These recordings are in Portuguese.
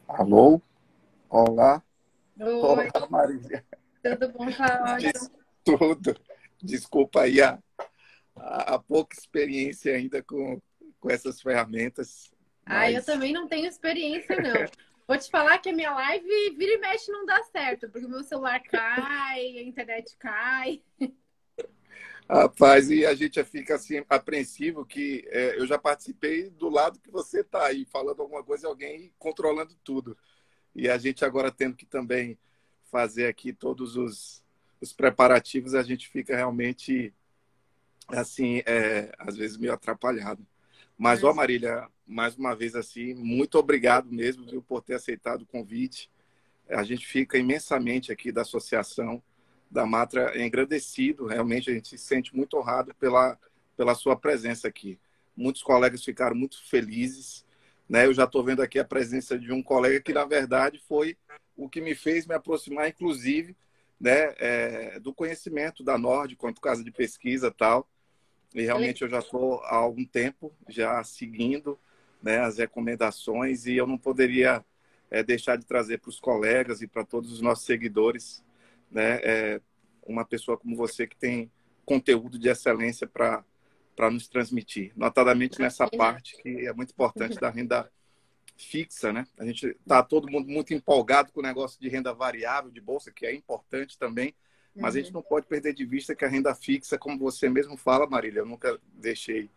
Alô? Olá? Oi, Olá, Marília. tudo bom, Cláudio? Diz tudo. Desculpa aí a pouca experiência ainda com essas ferramentas, Eu mas também não tenho experiência, não. Vou te falar que a minha live vira e mexe não dá certo, porque o meu celular cai, a internet cai. rapaz, e a gente já fica assim apreensivo que eu já participei do lado que você está aí, falando alguma coisa e alguém controlando tudo. E a gente agora tendo que também fazer aqui todos os preparativos, a gente fica realmente assim, às vezes meio atrapalhado. Mas, ó, Mas, Marília, mais uma vez, assim, muito obrigado mesmo, viu, por ter aceitado o convite. A gente fica imensamente aqui da Associação da Matra engrandecido, realmente a gente se sente muito honrado pela sua presença aqui. Muitos colegas ficaram muito felizes, né? Eu já estou vendo aqui a presença de um colega que, na verdade, foi o que me fez me aproximar, inclusive, né, do conhecimento da Nord, quanto casa de pesquisa e tal. E que realmente legal. eu já estou há algum tempo já seguindo, né, as recomendações e eu não poderia deixar de trazer para os colegas e para todos os nossos seguidores, né, uma pessoa como você que tem conteúdo de excelência para nos transmitir, notadamente nessa Imagina. parte que é muito importante da renda fixa, né? A gente está todo mundo muito empolgado com o negócio de renda variável, de bolsa, que é importante também, mas a gente Uhum. não pode perder de vista que a renda fixa, como você mesmo fala, Marília, eu nunca deixei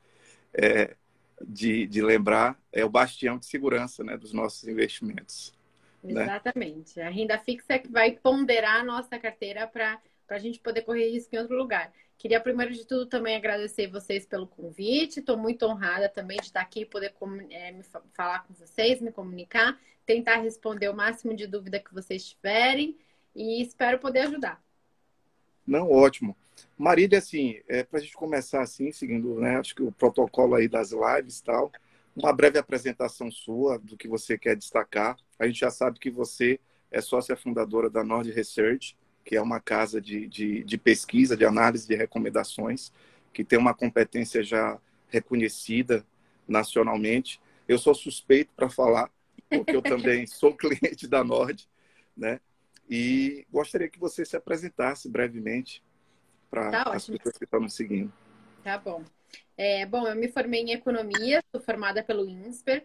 de lembrar, é o bastião de segurança, né, dos nossos investimentos, né? Exatamente. A renda fixa é que vai ponderar a nossa carteira para a gente poder correr risco em outro lugar. Queria, primeiro de tudo, também agradecer vocês pelo convite. Estou muito honrada também de estar aqui e poder falar com vocês, me comunicar, tentar responder o máximo de dúvida que vocês tiverem e espero poder ajudar. Não, ótimo. Marília, assim, para a gente começar assim, seguindo, né, acho que o protocolo aí das lives e tal, uma breve apresentação sua do que você quer destacar. A gente já sabe que você é sócia fundadora da Nord Research, que é uma casa de pesquisa, de análise de recomendações, que tem uma competência já reconhecida nacionalmente. Eu sou suspeito para falar, porque eu também sou cliente da Nord, né? E gostaria que você se apresentasse brevemente para Tá as ótimo, pessoas que estão nos seguindo. tá bom. Bom, eu me formei em economia, sou formada pelo INSPER,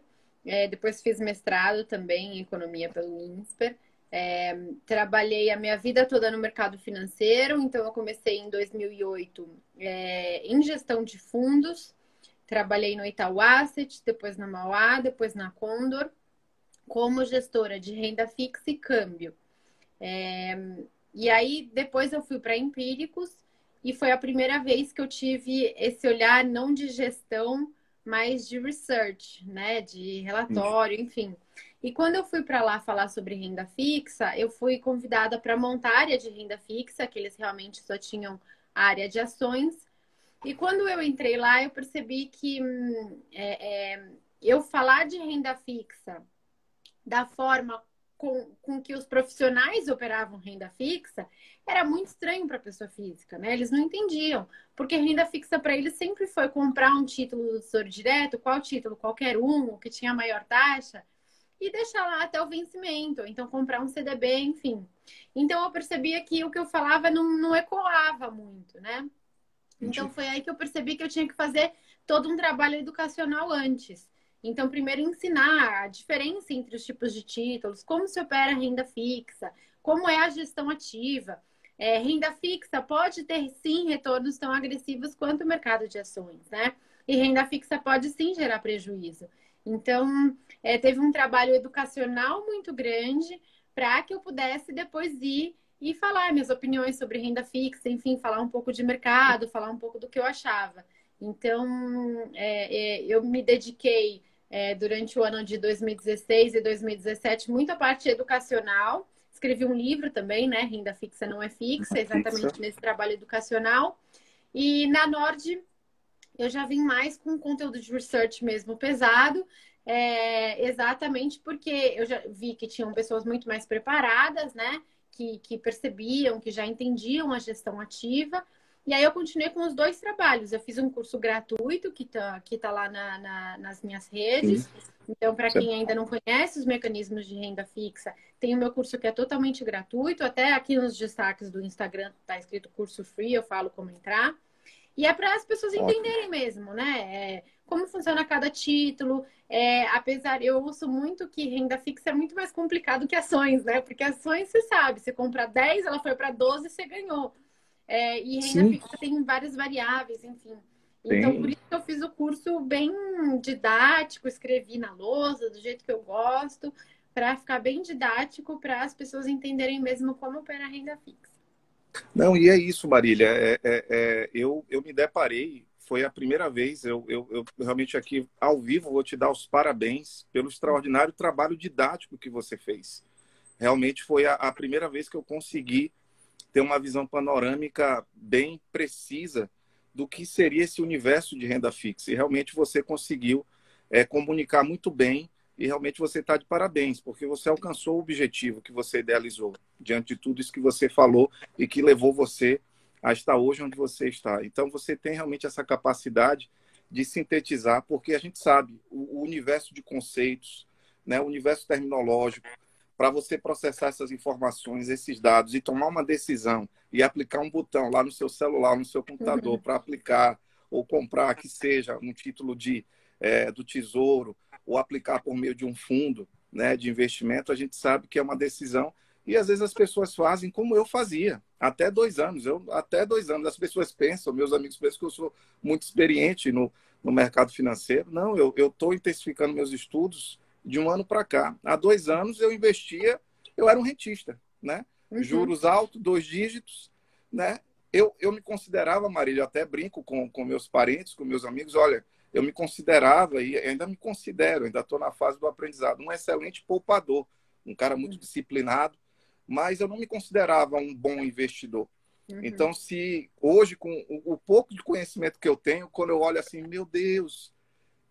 depois fiz mestrado também em economia pelo INSPER. Trabalhei a minha vida toda no mercado financeiro, então eu comecei em 2008 em gestão de fundos, trabalhei no Itaú Asset, depois na Mauá, depois na Condor, como gestora de renda fixa e câmbio. E aí depois eu fui para Empíricos e foi a primeira vez que eu tive esse olhar não de gestão, mas de research, né, de relatório, enfim. E quando eu fui para lá falar sobre renda fixa, eu fui convidada para montar a área de renda fixa, que eles realmente só tinham a área de ações. E quando eu entrei lá, eu percebi que eu falar de renda fixa da forma com que os profissionais operavam renda fixa era muito estranho para a pessoa física, né? Eles não entendiam, porque renda fixa para eles sempre foi comprar um título do Tesouro Direto, qual título? Qualquer um, o que tinha a maior taxa, e deixar lá até o vencimento, ou então comprar um CDB, enfim. Então eu percebia que o que eu falava não ecoava muito, né? Então Entendi. foi aí que eu percebi que eu tinha que fazer todo um trabalho educacional antes. Então, primeiro ensinar a diferença entre os tipos de títulos, como se opera a renda fixa, como é a gestão ativa. Renda fixa pode ter sim retornos tão agressivos quanto o mercado de ações, né? E renda fixa pode sim gerar prejuízo. Então, teve um trabalho educacional muito grande para que eu pudesse depois ir e falar minhas opiniões sobre renda fixa, enfim, falar um pouco de mercado, falar um pouco do que eu achava. Então, eu me dediquei durante o ano de 2016 e 2017 muito à parte educacional. Escrevi um livro também, né? Renda fixa não é fixa, Fixa. exatamente nesse trabalho educacional. E na Nord, eu já vim mais com conteúdo de research mesmo pesado, exatamente porque eu já vi que tinham pessoas muito mais preparadas, né? Que percebiam, que já entendiam a gestão ativa. E aí eu continuei com os dois trabalhos. Eu fiz um curso gratuito que tá lá nas minhas Sim. redes. Então, para quem ainda não conhece os mecanismos de renda fixa, tem o meu curso que é totalmente gratuito. Até aqui nos destaques do Instagram está escrito curso free, eu falo como entrar. E é para as pessoas Ótimo. entenderem mesmo, né? Como funciona cada título. Apesar, eu ouço muito que renda fixa é muito mais complicado que ações, né? Porque ações, você sabe, você compra 10, ela foi para 12, você ganhou. E renda Sim, fixa tem várias variáveis, enfim. Então, por tem. isso que eu fiz o curso bem didático, escrevi na lousa, do jeito que eu gosto, para ficar bem didático, para as pessoas entenderem mesmo como opera a renda fixa. Não, e é isso, Marília. Eu me deparei, foi a primeira vez, eu realmente aqui ao vivo vou te dar os parabéns pelo extraordinário trabalho didático que você fez. Realmente foi a primeira vez que eu consegui ter uma visão panorâmica bem precisa do que seria esse universo de renda fixa. E realmente você conseguiu comunicar muito bem e realmente você está de parabéns, porque você alcançou o objetivo que você idealizou, diante de tudo isso que você falou e que levou você a estar hoje onde você está. Então, você tem realmente essa capacidade de sintetizar, porque a gente sabe o universo de conceitos, né, o universo terminológico, para você processar essas informações, esses dados e tomar uma decisão e aplicar um botão lá no seu celular, no seu computador, Uhum. para aplicar ou comprar, que seja um título do Tesouro, ou aplicar por meio de um fundo, né, de investimento, a gente sabe que é uma decisão. E às vezes as pessoas fazem como eu fazia, até 2 anos. Até 2 anos, as pessoas pensam, meus amigos pensam que eu sou muito experiente no mercado financeiro. Não, eu estou intensificando meus estudos de um ano para cá. Há 2 anos eu investia, eu era um rentista, né? Uhum. Juros altos, 2 dígitos, né? Eu me considerava, Marília, eu até brinco com meus parentes, com meus amigos, olha, eu me considerava e ainda me considero, ainda estou na fase do aprendizado, um excelente poupador, um cara muito disciplinado, mas eu não me considerava um bom investidor. Uhum. Então, se hoje, com o pouco de conhecimento que eu tenho, quando eu olho assim, meu Deus,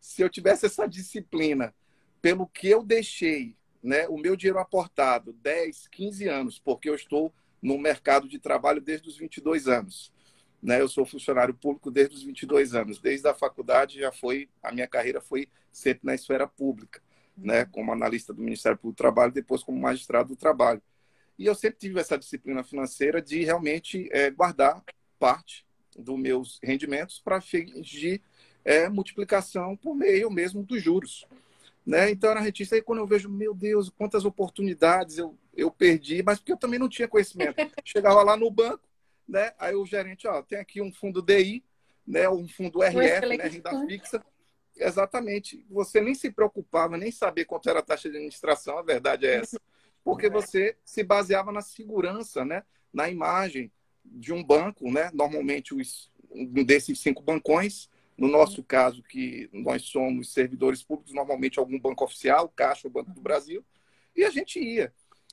se eu tivesse essa disciplina, pelo que eu deixei, né, o meu dinheiro aportado 10, 15 anos, porque eu estou no mercado de trabalho desde os 22 anos. Né? Eu sou funcionário público desde os 22 anos. Desde a faculdade a minha carreira foi sempre na esfera pública, né, como analista do Ministério Público do Trabalho, depois como magistrado do trabalho. E eu sempre tive essa disciplina financeira de realmente guardar parte dos meus rendimentos para fins de multiplicação por meio mesmo dos juros. Né? Então, era rentista. Aí, quando eu vejo, meu Deus, quantas oportunidades eu perdi, mas porque eu também não tinha conhecimento. Chegava lá no banco, né? Aí o gerente, ó, tem aqui um fundo DI, né? Um fundo Um RF, né? excelente Renda ponto. fixa. Exatamente. Você nem se preocupava, nem sabia quanto era a taxa de administração, a verdade é essa. Porque você se baseava na segurança, né? Na imagem de um banco, né? Normalmente, um desses 5 bancões, no nosso caso, que nós somos servidores públicos, normalmente algum banco oficial, Caixa ou Banco do Brasil, e a gente ia.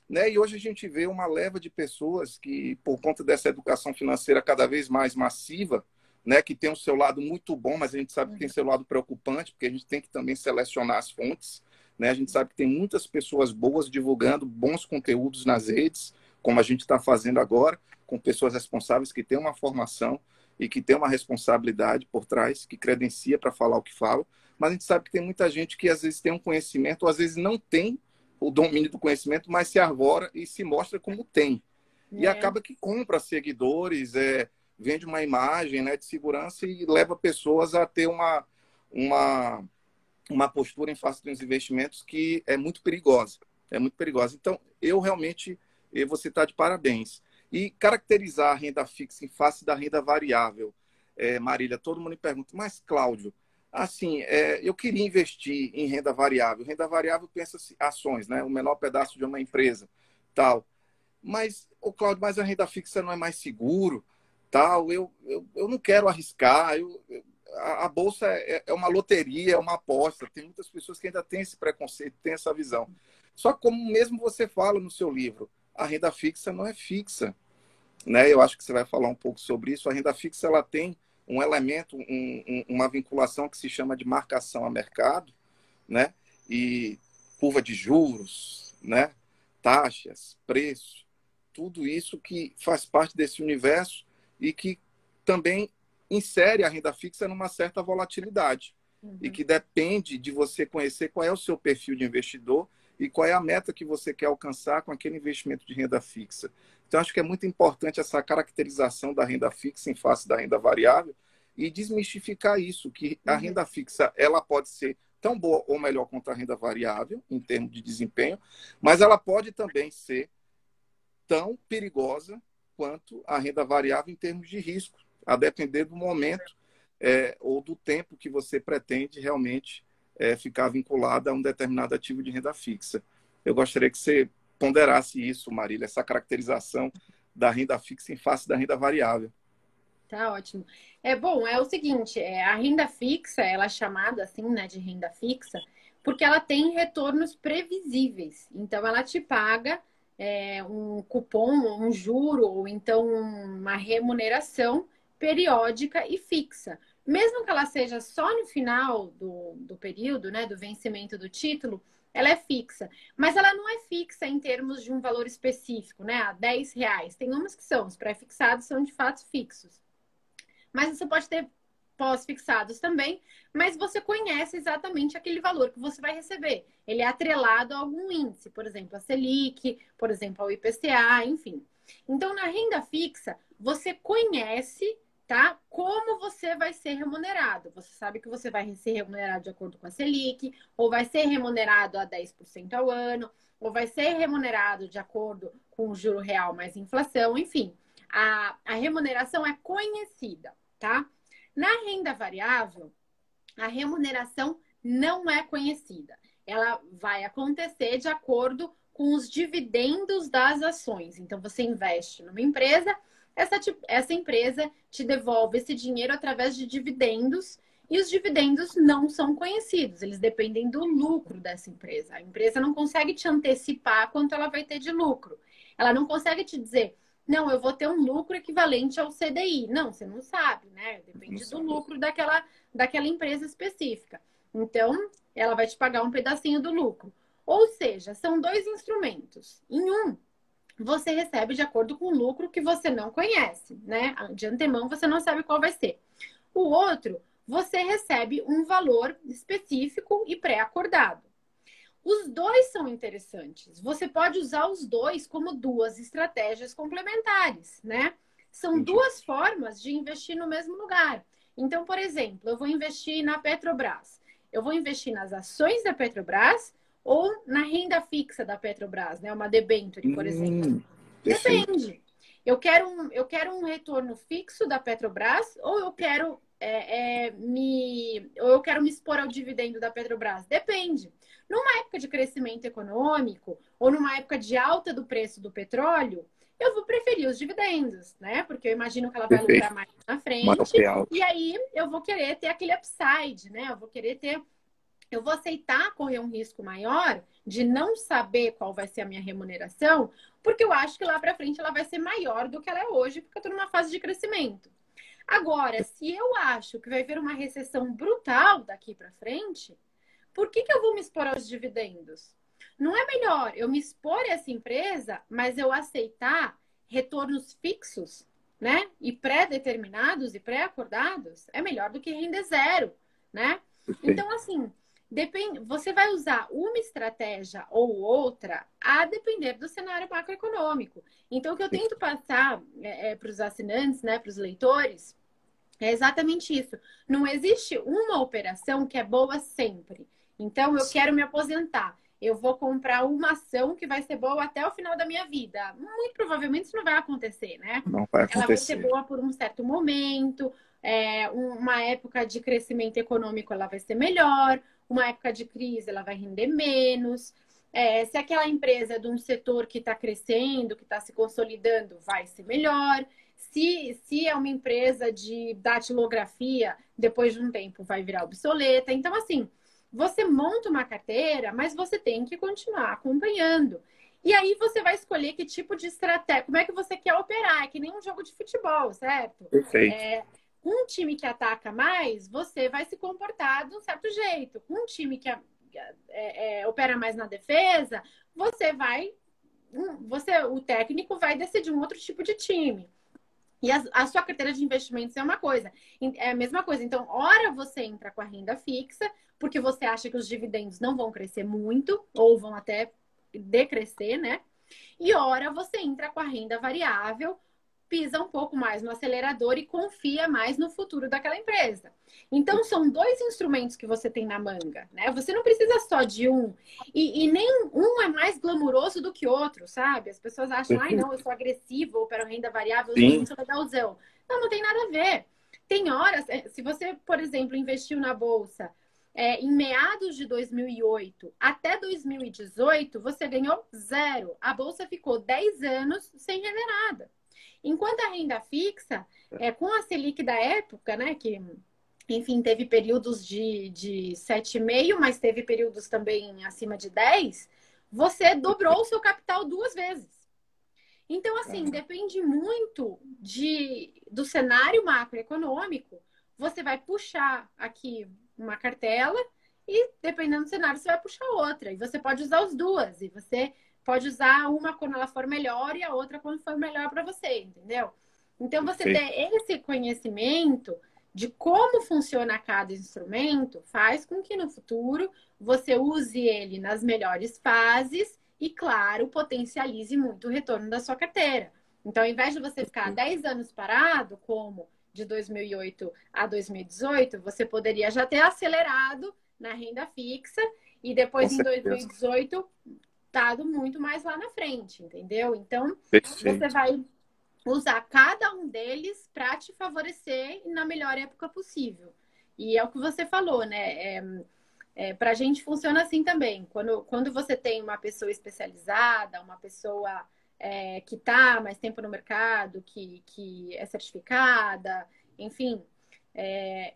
Né? E hoje a gente vê uma leva de pessoas que, por conta dessa educação financeira cada vez mais massiva, né, que tem o seu lado muito bom, mas a gente sabe que tem seu lado preocupante, porque a gente tem que também selecionar as fontes. Né? A gente sabe que tem muitas pessoas boas divulgando bons conteúdos nas redes, como a gente está fazendo agora, com pessoas responsáveis que têm uma formação e que têm uma responsabilidade por trás, que credencia para falar o que fala. Mas a gente sabe que tem muita gente que às vezes tem um conhecimento, ou às vezes não tem o domínio do conhecimento, mas se arvora e se mostra como tem. E É. acaba que compra seguidores, vende uma imagem, né, de segurança e leva pessoas a ter uma, uma postura em face dos investimentos que é muito perigosa. É muito perigosa. Então, eu realmente, você está de parabéns. E caracterizar a renda fixa em face da renda variável, Marília, todo mundo me pergunta, mas Cláudio, assim, eu queria investir em renda variável. Renda variável pensa ações, né? O menor pedaço de uma empresa, tal. Mas, o Cláudio, mas a renda fixa não é mais seguro, tal. Eu não quero arriscar. A bolsa é uma loteria, é uma aposta. Tem muitas pessoas que ainda têm esse preconceito, têm essa visão. Só que, como mesmo você fala no seu livro, a renda fixa não é fixa, né? Eu acho que você vai falar um pouco sobre isso. A renda fixa ela tem um elemento, uma vinculação que se chama de marcação a mercado, né? E curva de juros, né? Taxas, preço, tudo isso que faz parte desse universo e que também insere a renda fixa numa certa volatilidade e que depende de você conhecer qual é o seu perfil de investidor e qual é a meta que você quer alcançar com aquele investimento de renda fixa. Então, acho que é muito importante essa caracterização da renda fixa em face da renda variável e desmistificar isso, que a renda fixa ela pode ser tão boa ou melhor quanto a renda variável, em termos de desempenho, mas ela pode também ser tão perigosa quanto a renda variável em termos de risco, a depender do momento ou do tempo que você pretende realmente ficar vinculado a um determinado ativo de renda fixa. Eu gostaria que você ponderasse isso, Marília, essa caracterização da renda fixa em face da renda variável. Tá ótimo. Bom, é o seguinte, a renda fixa, ela é chamada assim, né, de renda fixa, porque ela tem retornos previsíveis. Então, ela te paga um cupom, um juro, ou então uma remuneração periódica e fixa. Mesmo que ela seja só no final do período, né, do vencimento do título, ela é fixa. Mas ela não é fixa em termos de um valor específico, né? A R$ 10. Tem umas que são, os pré-fixados são de fato fixos. Mas você pode ter pós-fixados também, mas você conhece exatamente aquele valor que você vai receber. Ele é atrelado a algum índice, por exemplo, a Selic, por exemplo, ao IPCA, enfim. Então, na renda fixa, você conhece, tá, como você vai ser remunerado. Você sabe que você vai ser remunerado de acordo com a Selic, ou vai ser remunerado a 10% ao ano, ou vai ser remunerado de acordo com o juro real mais inflação, enfim. A remuneração é conhecida, tá? Na renda variável, a remuneração não é conhecida. Ela vai acontecer de acordo com os dividendos das ações. Então, você investe numa empresa, essa empresa te devolve esse dinheiro através de dividendos, e os dividendos não são conhecidos, eles dependem do lucro dessa empresa. A empresa não consegue te antecipar quanto ela vai ter de lucro. Ela não consegue te dizer, não, eu vou ter um lucro equivalente ao CDI. Não, você não sabe, né? Depende do lucro daquela empresa específica. Então, ela vai te pagar um pedacinho do lucro. Ou seja, são dois instrumentos. Em um, você recebe de acordo com o lucro que você não conhece, né? De antemão, você não sabe qual vai ser. O outro, você recebe um valor específico e pré-acordado. Os dois são interessantes. Você pode usar os dois como duas estratégias complementares, né? São duas formas de investir no mesmo lugar. Então, por exemplo, eu vou investir na Petrobras. Eu vou investir nas ações da Petrobras ou na renda fixa da Petrobras, né? Uma debênture, por exemplo. Perfeito. Depende. Eu quero um retorno fixo da Petrobras ou eu quero eu quero me expor ao dividendo da Petrobras? Depende. Numa época de crescimento econômico ou numa época de alta do preço do petróleo, eu vou preferir os dividendos, né? Porque eu imagino que ela vai lucrar mais na frente e aí eu vou querer ter aquele upside, né? Eu vou aceitar correr um risco maior de não saber qual vai ser a minha remuneração, porque eu acho que lá para frente ela vai ser maior do que ela é hoje, porque eu estou numa fase de crescimento. Agora, se eu acho que vai haver uma recessão brutal daqui para frente, por que eu vou me expor aos dividendos? Não é melhor eu me expor a essa empresa, mas eu aceitar retornos fixos, né? E pré-determinados e pré-acordados? É melhor do que renda zero, né? Então, assim, você vai usar uma estratégia ou outra a depender do cenário macroeconômico. Então, o que eu tento passar para os assinantes, né, para os leitores, é exatamente isso. Não existe uma operação que é boa sempre. Então, eu quero me aposentar. Eu vou comprar uma ação que vai ser boa até o final da minha vida. Muito provavelmente isso não vai acontecer, né? Não vai acontecer. Ela vai ser boa por um certo momento, uma época de crescimento econômico ela vai ser melhor, uma época de crise ela vai render menos. Se aquela empresa é de um setor que está crescendo, que está se consolidando, vai ser melhor. Se é uma empresa de datilografia, depois de um tempo vai virar obsoleta. Então, assim, você monta uma carteira, mas você tem que continuar acompanhando. E aí você vai escolher que tipo de estratégia, como é que você quer operar. É que nem um jogo de futebol, certo? Perfeito. Com um time que ataca mais, você vai se comportar de um certo jeito. Com um time que opera mais na defesa, o técnico vai decidir um outro tipo de time. E a sua carteira de investimentos é uma coisa. É a mesma coisa. Então, ora você entra com a renda fixa, porque você acha que os dividendos não vão crescer muito, ou vão até decrescer, né? E ora você entra com a renda variável, pisa um pouco mais no acelerador e confia mais no futuro daquela empresa. Então, são dois instrumentos que você tem na manga, né? Você não precisa só de um. E nem um é mais glamuroso do que outro, sabe? As pessoas acham, ai, não, eu sou agressivo, ou opero renda variável, eu sou Sim, muito legalzão. Não, não tem nada a ver. Tem horas, se você, por exemplo, investiu na bolsa em meados de 2008 até 2018, você ganhou zero. A bolsa ficou 10 anos sem render nada. Enquanto a renda fixa, com a Selic da época, né, que, enfim, teve períodos de 7,5, mas teve períodos também acima de 10, você dobrou o seu capital 2 vezes. Então, assim, depende muito do cenário macroeconômico. Você vai puxar aqui uma cartela e, dependendo do cenário, você vai puxar outra. E você pode usar as duas. E você pode usar uma quando ela for melhor e a outra quando for melhor para você, entendeu? Então, você perfeito. ter esse conhecimento de como funciona cada instrumento faz com que no futuro você use ele nas melhores fases e, claro, potencialize muito o retorno da sua carteira. Então, ao invés de você ficar 10 anos parado, como de 2008 a 2018, você poderia já ter acelerado na renda fixa e Com depois, em certeza. 2018, dado muito mais lá na frente, entendeu? Então, você Perfeito. vai usar cada um deles para te favorecer na melhor época possível. E é o que você falou, né? Para a gente funciona assim também. Quando você tem uma pessoa especializada, uma pessoa que está mais tempo no mercado, que é certificada, enfim, é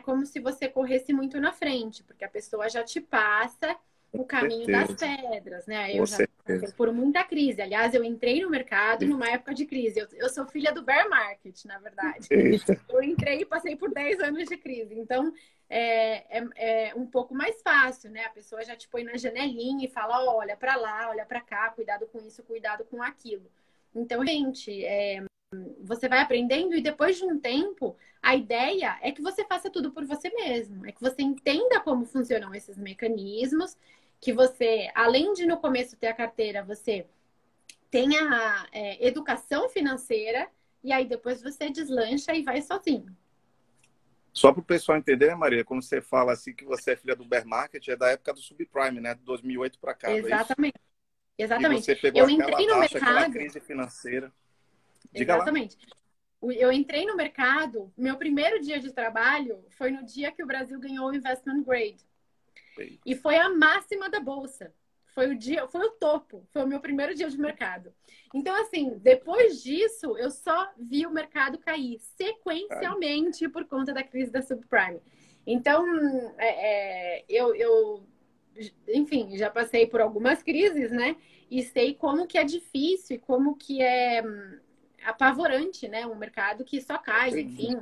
como se você corresse muito na frente, porque a pessoa já te passa o caminho das Certeza. pedras, né? Com Eu já passei certeza. por muita crise. Aliás, eu entrei no mercado numa época de crise. Eu sou filha do bear market, na verdade. Eita. Eu entrei e passei por 10 anos de crise. Então, é um pouco mais fácil, né? A pessoa já te põe na janelinha e fala: oh, olha para lá, olha para cá, cuidado com isso, cuidado com aquilo. Então, gente, você vai aprendendo e depois de um tempo, a ideia é que você faça tudo por você mesmo, é que você entenda como funcionam esses mecanismos, que você, além de no começo ter a carteira, você tenha educação financeira e aí depois você deslancha e vai sozinho. Só para o pessoal entender, né, Maria, quando você fala assim que você é filha do bear market, é da época do subprime, né? De 2008 para cá, não é isso? Exatamente, E exatamente. você pegou Eu aquela entrei no baixa, aquela mercado, crise financeira. Diga lá. exatamente. Eu entrei no mercado, meu primeiro dia de trabalho foi no dia que o Brasil ganhou o Investment Grade. E foi a máxima da bolsa. Foi o topo, foi o meu primeiro dia de mercado. Então, assim, depois disso, eu só vi o mercado cair sequencialmente por conta da crise da subprime. Então, enfim, já passei por algumas crises, né? E sei como que é difícil e como que é apavorante, né? Um mercado que só cai, Entendi. enfim.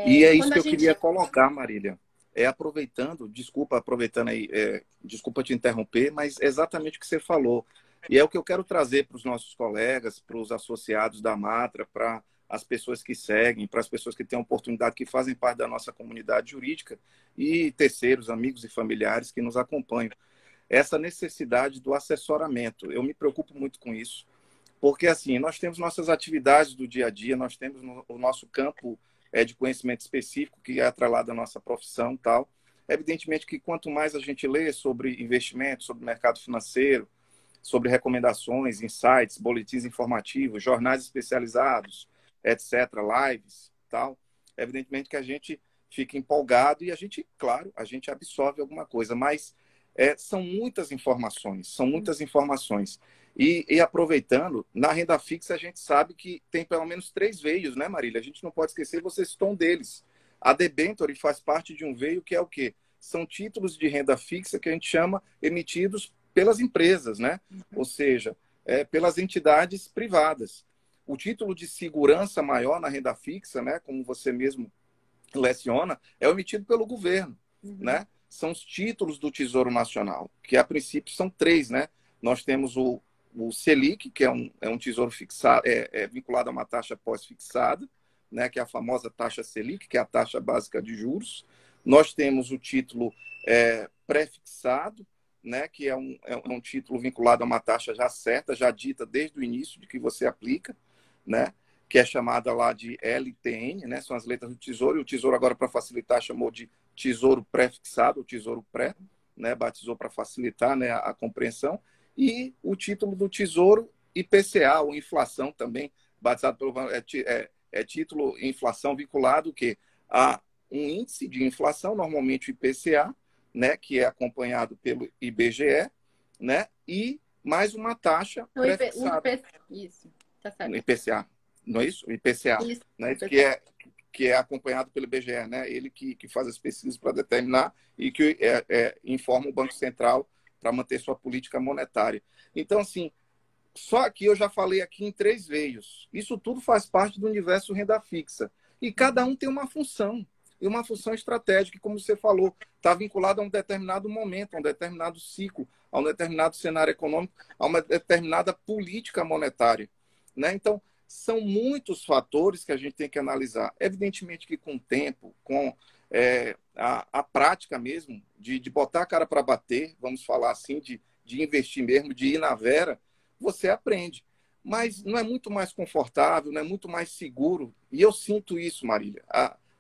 E é isso Quando que a eu queria gente... colocar, Marília. Aproveitando aí, desculpa te interromper, mas é exatamente o que você falou. E é o que eu quero trazer para os nossos colegas, para os associados da Matra, para as pessoas que seguem, para as pessoas que têm a oportunidade, que fazem parte da nossa comunidade jurídica e terceiros, amigos e familiares que nos acompanham. Essa necessidade do assessoramento. Eu me preocupo muito com isso, porque assim, nós temos nossas atividades do dia a dia, nós temos o nosso campo de conhecimento específico, que é atrelado à nossa profissão e tal. Evidentemente que quanto mais a gente lê sobre investimento, sobre mercado financeiro, sobre recomendações, insights, boletins informativos, jornais especializados, etc., lives, tal, evidentemente que a gente fica empolgado e a gente, claro, a gente absorve alguma coisa, mas são muitas informações, são muitas informações. E aproveitando, na renda fixa a gente sabe que tem pelo menos 3 veios, né, Marília? A gente não pode esquecer, você citou um deles. A debênture faz parte de um veio que é o quê? São títulos de renda fixa que a gente chama emitidos pelas empresas, né? Ou seja, pelas entidades privadas. O título de segurança maior na renda fixa, né, como você mesmo leciona, é emitido pelo governo, né? São os títulos do Tesouro Nacional, que a princípio são 3, né? Nós temos o o Selic, que é um tesouro fixado, vinculado a uma taxa pós-fixada, né, que é a famosa taxa Selic, que é a taxa básica de juros. Nós temos o título pré-fixado, né, que é um título vinculado a uma taxa já certa, já dita desde o início de que você aplica, né, que é chamada lá de LTN, né, são as letras do Tesouro, e o Tesouro agora, para facilitar, chamou de Tesouro Pré-fixado, ou Tesouro Pré, né, batizou para facilitar, né, a compreensão, e o título do Tesouro IPCA, ou inflação também, batizado pelo título inflação vinculado que a um índice de inflação, normalmente o IPCA, né, que é acompanhado pelo IBGE, né, e mais uma taxa pré-fixada. Isso, tá certo. No IPCA, não é isso? O IPCA, Isso, né, IPCA. que é acompanhado pelo IBGE, né, ele que faz as pesquisas para determinar e que informa o Banco Central para manter sua política monetária. Então, assim, só aqui eu já falei aqui em 3 veios. Isso tudo faz parte do universo renda fixa. E cada um tem uma função. E uma função estratégica, que, como você falou, está vinculada a um determinado momento, a um determinado ciclo, a um determinado cenário econômico, a uma determinada política monetária, né? Então, são muitos fatores que a gente tem que analisar. Evidentemente que com o tempo, com a prática mesmo, de botar a cara para bater, vamos falar assim, de investir mesmo, de ir na vera, você aprende. Mas não é muito mais confortável, não é muito mais seguro. E eu sinto isso, Marília.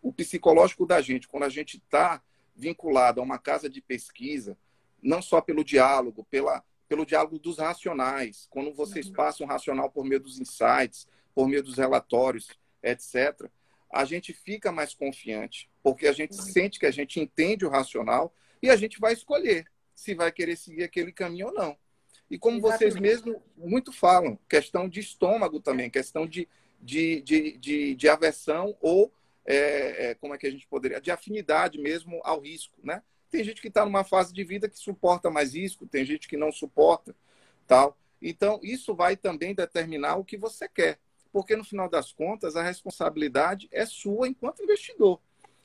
O psicológico da gente, quando a gente está vinculado a uma casa de pesquisa, não só pelo diálogo, pelo diálogo dos racionais, quando vocês passam o racional por meio dos insights, por meio dos relatórios, etc., a gente fica mais confiante, porque a gente sente que a gente entende o racional e a gente vai escolher se vai querer seguir aquele caminho ou não. E como vocês mesmos muito falam, questão de estômago também, questão de aversão ou, como é que a gente poderia, de afinidade mesmo ao risco, né? Tem gente que está numa fase de vida que suporta mais risco, tem gente que não suporta, tal. Então, isso vai também determinar o que você quer, porque no final das contas, a responsabilidade é sua enquanto investidor,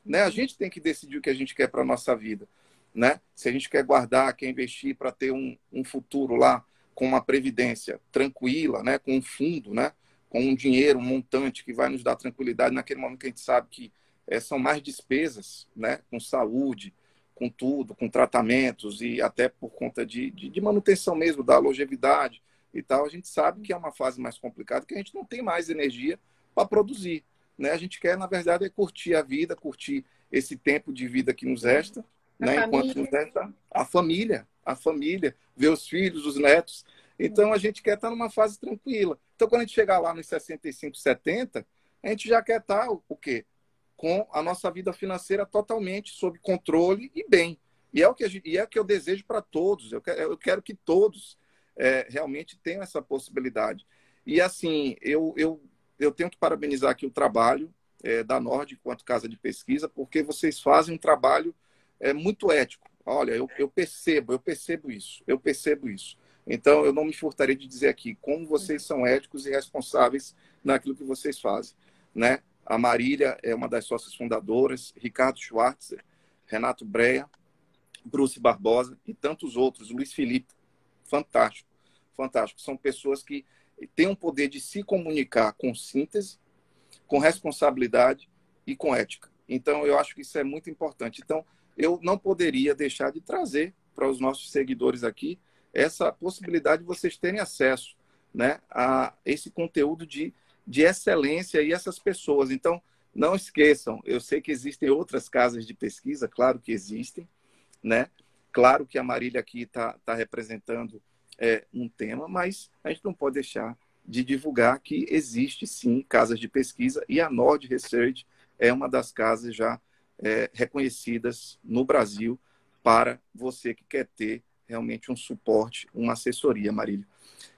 né? A gente tem que decidir o que a gente quer para a nossa vida, né? Se a gente quer guardar, quer investir para ter um futuro lá com uma previdência tranquila, né? Com um fundo, né? Com um dinheiro, um montante que vai nos dar tranquilidade naquele momento que a gente sabe que são mais despesas, né? Com saúde, com tudo, com tratamentos e até por conta de manutenção mesmo da longevidade e tal, a gente sabe que é uma fase mais complicada, que a gente não tem mais energia para produzir, né? A gente quer, na verdade, curtir a vida, curtir esse tempo de vida que nos resta, né? Enquanto nos resta a família, ver os filhos, os netos. Então, a gente quer estar numa fase tranquila. Então, quando a gente chegar lá nos 65, 70, a gente já quer estar o quê? Com a nossa vida financeira totalmente sob controle e bem. E é o que eu desejo para todos. Eu quero que todos realmente tenham essa possibilidade. E, assim, eu tenho que parabenizar aqui o trabalho da Nord, enquanto casa de pesquisa, porque vocês fazem um trabalho muito ético. Olha, eu percebo isso. Então, eu não me furtaria de dizer aqui como vocês são éticos e responsáveis naquilo que vocês fazem, né? A Marília é uma das sócias fundadoras, Ricardo Schwartzer, Renato Breia, Bruce Barbosa e tantos outros, Luiz Felipe. Fantástico, fantástico. São pessoas que têm um poder de se comunicar com síntese, com responsabilidade e com ética. Então, eu acho que isso é muito importante. Então, eu não poderia deixar de trazer para os nossos seguidores aqui essa possibilidade de vocês terem acesso, né, a esse conteúdo de excelência e essas pessoas. Então, não esqueçam, eu sei que existem outras casas de pesquisa, claro que existem, né? Claro que a Marília aqui está representando um tema, mas a gente não pode deixar de divulgar que existe, sim, casas de pesquisa, e a Nord Research é uma das casas já reconhecidas no Brasil para você que quer ter realmente um suporte, uma assessoria, Marília.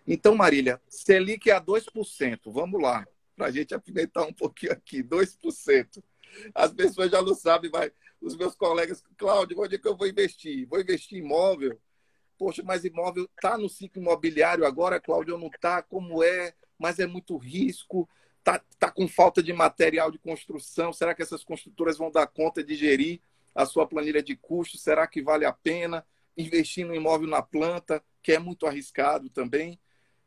Então, Marília, Selic a 2%, vamos lá, para a gente apimentar um pouquinho aqui, 2%. As pessoas já não sabem, mas os meus colegas, Cláudio, onde é que eu vou investir? Vou investir em imóvel? Poxa, mas imóvel está no ciclo imobiliário agora, Cláudio, não está, como é? Mas é muito risco, tá com falta de material de construção, será que essas construtoras vão dar conta de gerir a sua planilha de custos? Será que vale a pena investir no imóvel na planta, que é muito arriscado também?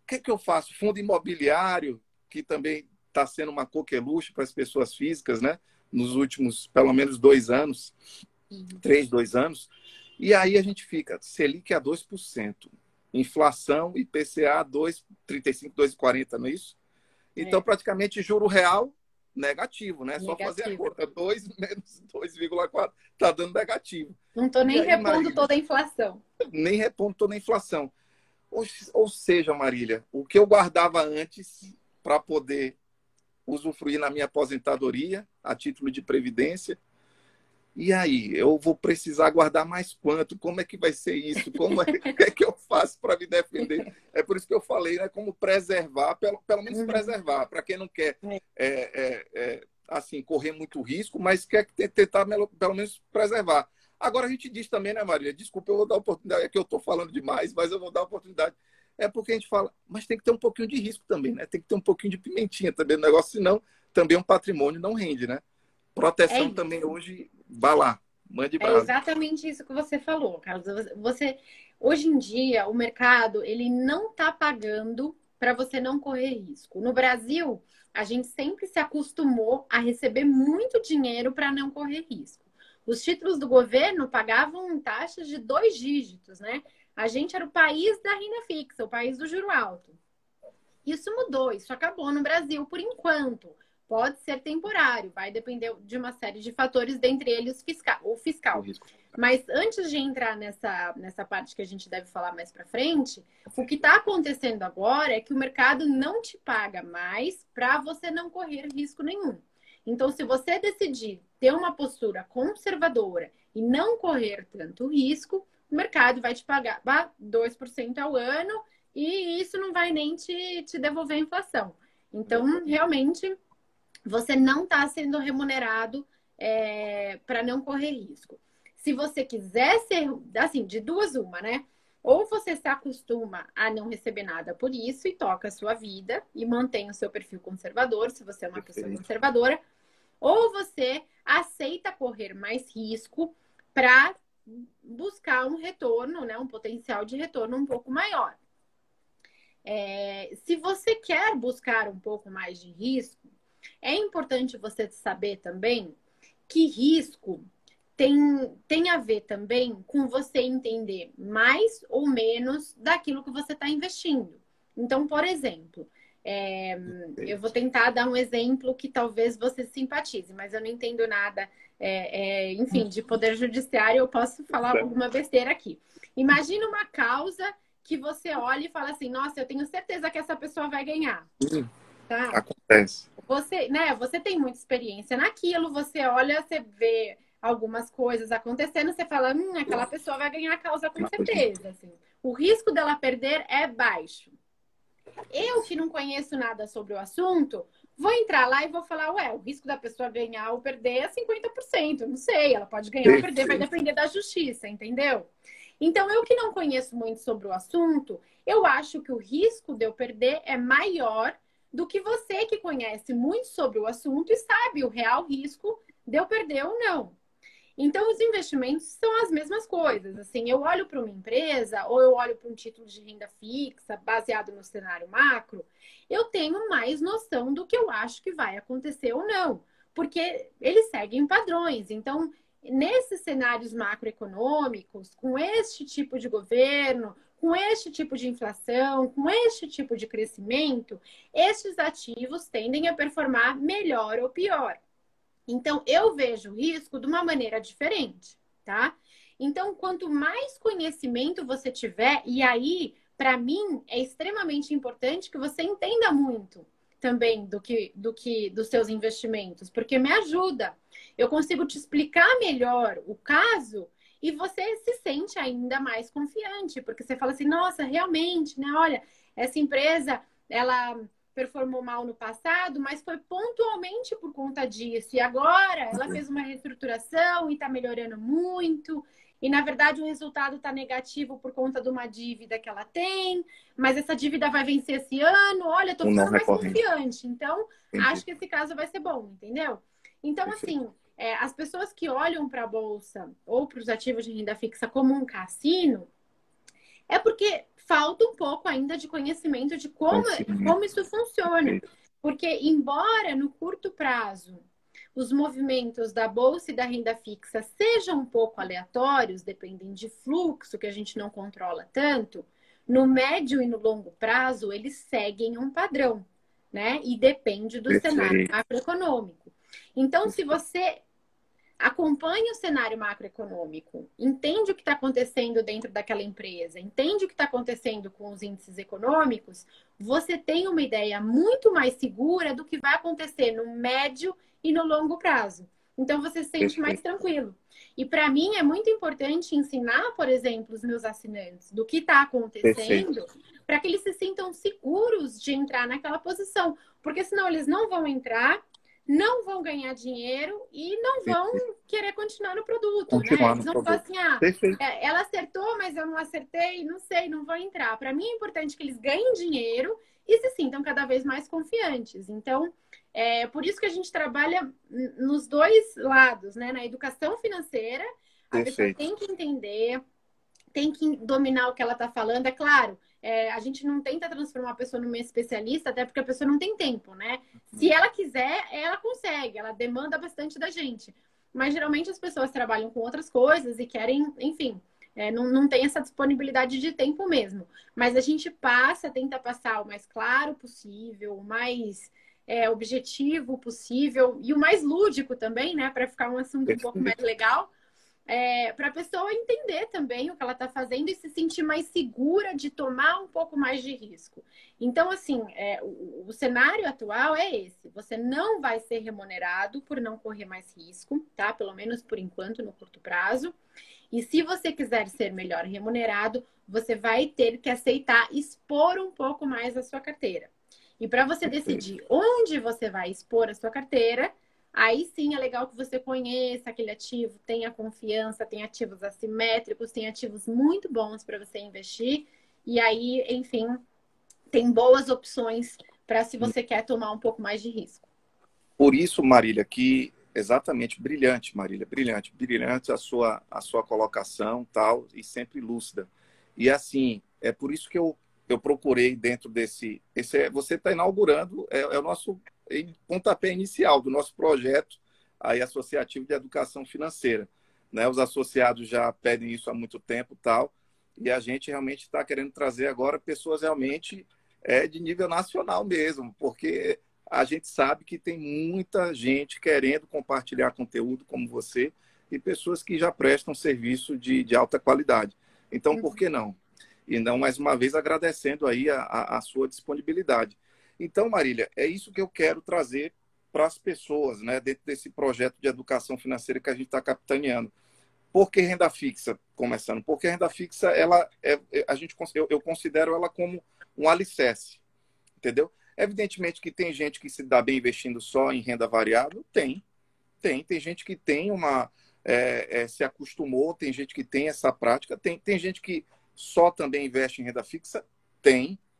que é que eu faço? Fundo imobiliário, que também está sendo uma coqueluche para as pessoas físicas, né? Nos últimos, pelo menos, 2 anos, 2 anos. E aí a gente fica, Selic a 2%, inflação, IPCA 2,35, 2,40, não é isso? Então, praticamente, juro real negativo, né? Só fazer a conta. 2 menos 2,4 está dando negativo. Não estou nem repondo Marília, toda a inflação. Nem repondo toda a inflação. Ou seja, Marília, o que eu guardava antes para poder usufruir na minha aposentadoria, a título de previdência, e aí, eu vou precisar guardar mais quanto? Como é que vai ser isso? O que é que eu faço para me defender? É por isso que eu falei, né? Como preservar, pelo menos preservar, para quem não quer assim, correr muito risco, mas quer tentar pelo menos preservar. Agora a gente diz também, né, Maria? Desculpa, eu vou dar oportunidade, é que eu estou falando demais, mas eu vou dar oportunidade. É porque a gente fala, mas tem que ter um pouquinho de risco também, né? Tem que ter um pouquinho de pimentinha também no negócio, senão também um patrimônio não rende, né? Proteção também hoje, vai lá, mande brasa. É exatamente isso que você falou, Carlos. Hoje em dia, o mercado ele não está pagando para você não correr risco. No Brasil, a gente sempre se acostumou a receber muito dinheiro para não correr risco. Os títulos do governo pagavam taxas de 2 dígitos, né? A gente era o país da renda fixa, o país do juro alto. Isso mudou, isso acabou no Brasil por enquanto. Pode ser temporário, vai depender de uma série de fatores, dentre eles o fiscal. Mas antes de entrar nessa parte que a gente deve falar mais para frente, o que está acontecendo agora é que o mercado não te paga mais para você não correr risco nenhum. Então, se você decidir ter uma postura conservadora e não correr tanto risco, o mercado vai te pagar 2% ao ano e isso não vai nem te devolver a inflação. Então, realmente, você não está sendo remunerado para não correr risco. Se você quiser ser, assim, de duas uma, né? Ou você se acostuma a não receber nada por isso e toca a sua vida e mantém o seu perfil conservador, se você é uma pessoa conservadora, ou você aceita correr mais risco para buscar um retorno, né? Um potencial de retorno um pouco maior. Se você quer buscar um pouco mais de risco, é importante você saber também que risco tem a ver também com você entender mais ou menos daquilo que você está investindo. Então, por exemplo, eu vou tentar dar um exemplo que talvez você simpatize, mas eu não entendo nada, enfim, de poder judiciário, eu posso falar alguma besteira aqui. Imagina uma causa que você olha e fala assim, nossa, eu tenho certeza que essa pessoa vai ganhar. Tá? Acontece. Você tem muita experiência naquilo, você olha, você vê algumas coisas acontecendo, você fala, aquela pessoa vai ganhar a causa com certeza. Assim. O risco dela perder é baixo. Eu, que não conheço nada sobre o assunto, vou entrar lá e vou falar, o risco da pessoa ganhar ou perder é 50%. Eu não sei, ela pode ganhar ou perder, vai depender da justiça, entendeu? Então, eu que não conheço muito sobre o assunto, eu acho que o risco de eu perder é maior do que você que conhece muito sobre o assunto e sabe o real risco de eu perder ou não. Então, os investimentos são as mesmas coisas. Assim, eu olho para uma empresa ou eu olho para um título de renda fixa baseado no cenário macro, eu tenho mais noção do que eu acho que vai acontecer ou não, porque eles seguem padrões. Então, nesses cenários macroeconômicos, com este tipo de governo, com este tipo de inflação, com este tipo de crescimento, estes ativos tendem a performar melhor ou pior. Então, eu vejo o risco de uma maneira diferente, tá? Então, quanto mais conhecimento você tiver, e aí, para mim, é extremamente importante que você entenda muito também dos seus investimentos, porque me ajuda. Eu consigo te explicar melhor o caso e você se sente ainda mais confiante, porque você fala assim, nossa, realmente, né? Olha, essa empresa, ela performou mal no passado, mas foi pontualmente por conta disso. E agora ela fez uma reestruturação e está melhorando muito. E, na verdade, o resultado está negativo por conta de uma dívida que ela tem. Mas essa dívida vai vencer esse ano. Olha, estou ficando mais confiante. Então, acho que esse caso vai ser bom, entendeu? Então, assim, as pessoas que olham para a Bolsa ou para os ativos de renda fixa como um cassino, É porque falta um pouco ainda de conhecimento de como isso funciona. Porque, embora no curto prazo os movimentos da bolsa e da renda fixa sejam um pouco aleatórios, dependem de fluxo que a gente não controla tanto, no médio e no longo prazo eles seguem um padrão, né? E depende do cenário macroeconômico. Então, se você acompanha o cenário macroeconômico, entende o que está acontecendo dentro daquela empresa, entende o que está acontecendo com os índices econômicos, você tem uma ideia muito mais segura do que vai acontecer no médio e no longo prazo. Então você se sente mais tranquilo. E para mim é muito importante ensinar, por exemplo, os meus assinantes do que está acontecendo, para que eles se sintam seguros de entrar naquela posição, porque senão eles não vão entrar, não vão ganhar dinheiro e não vão querer continuar no produto, né? Eles vão falar assim, ela acertou, mas eu não acertei, não sei, não vou entrar. Para mim é importante que eles ganhem dinheiro e se sintam cada vez mais confiantes. Então, é por isso que a gente trabalha nos dois lados, né? Na educação financeira, a pessoa tem que entender, tem que dominar o que ela está falando. É claro, a gente não tenta transformar a pessoa numa especialista, até porque a pessoa não tem tempo, né? Se ela quiser, ela consegue, ela demanda bastante da gente. Mas geralmente as pessoas trabalham com outras coisas e querem, enfim, não tem essa disponibilidade de tempo mesmo. Mas a gente tenta passar o mais claro possível, o mais objetivo possível e o mais lúdico também, né? Para ficar um assunto um pouco mais legal. Para a pessoa entender também o que ela está fazendo e se sentir mais segura de tomar um pouco mais de risco. Então, assim, o cenário atual é esse. Você não vai ser remunerado por não correr mais risco, tá? Pelo menos por enquanto, no curto prazo. E se você quiser ser melhor remunerado, você vai ter que aceitar expor um pouco mais a sua carteira. E para você decidir onde você vai expor a sua carteira, aí sim é legal que você conheça aquele ativo, tenha confiança, tem ativos assimétricos, tem ativos muito bons para você investir. E aí, enfim, tem boas opções para se você quer tomar um pouco mais de risco. Por isso, Marília, que exatamente, brilhante, Marília, brilhante, brilhante a sua colocação, tal, e sempre lúcida. E assim, é por isso que eu procurei dentro você está inaugurando, o nosso pontapé inicial do nosso projeto aí associativo de educação financeira, né? Os associados já pedem isso há muito tempo, tal, e a gente realmente está querendo trazer agora pessoas realmente de nível nacional mesmo, porque a gente sabe que tem muita gente querendo compartilhar conteúdo como você e pessoas que já prestam serviço de alta qualidade. Então, por que não? E não, mais uma vez, agradecendo aí a sua disponibilidade. Então, Marília, é isso que eu quero trazer para as pessoas, né, dentro desse projeto de educação financeira que a gente está capitaneando. Por que renda fixa, começando? Porque a renda fixa, eu considero ela como um alicerce, entendeu? Evidentemente que tem gente que se dá bem investindo só em renda variável, tem gente que tem se acostumou, tem gente que tem essa prática, tem gente que só também investe em renda fixa,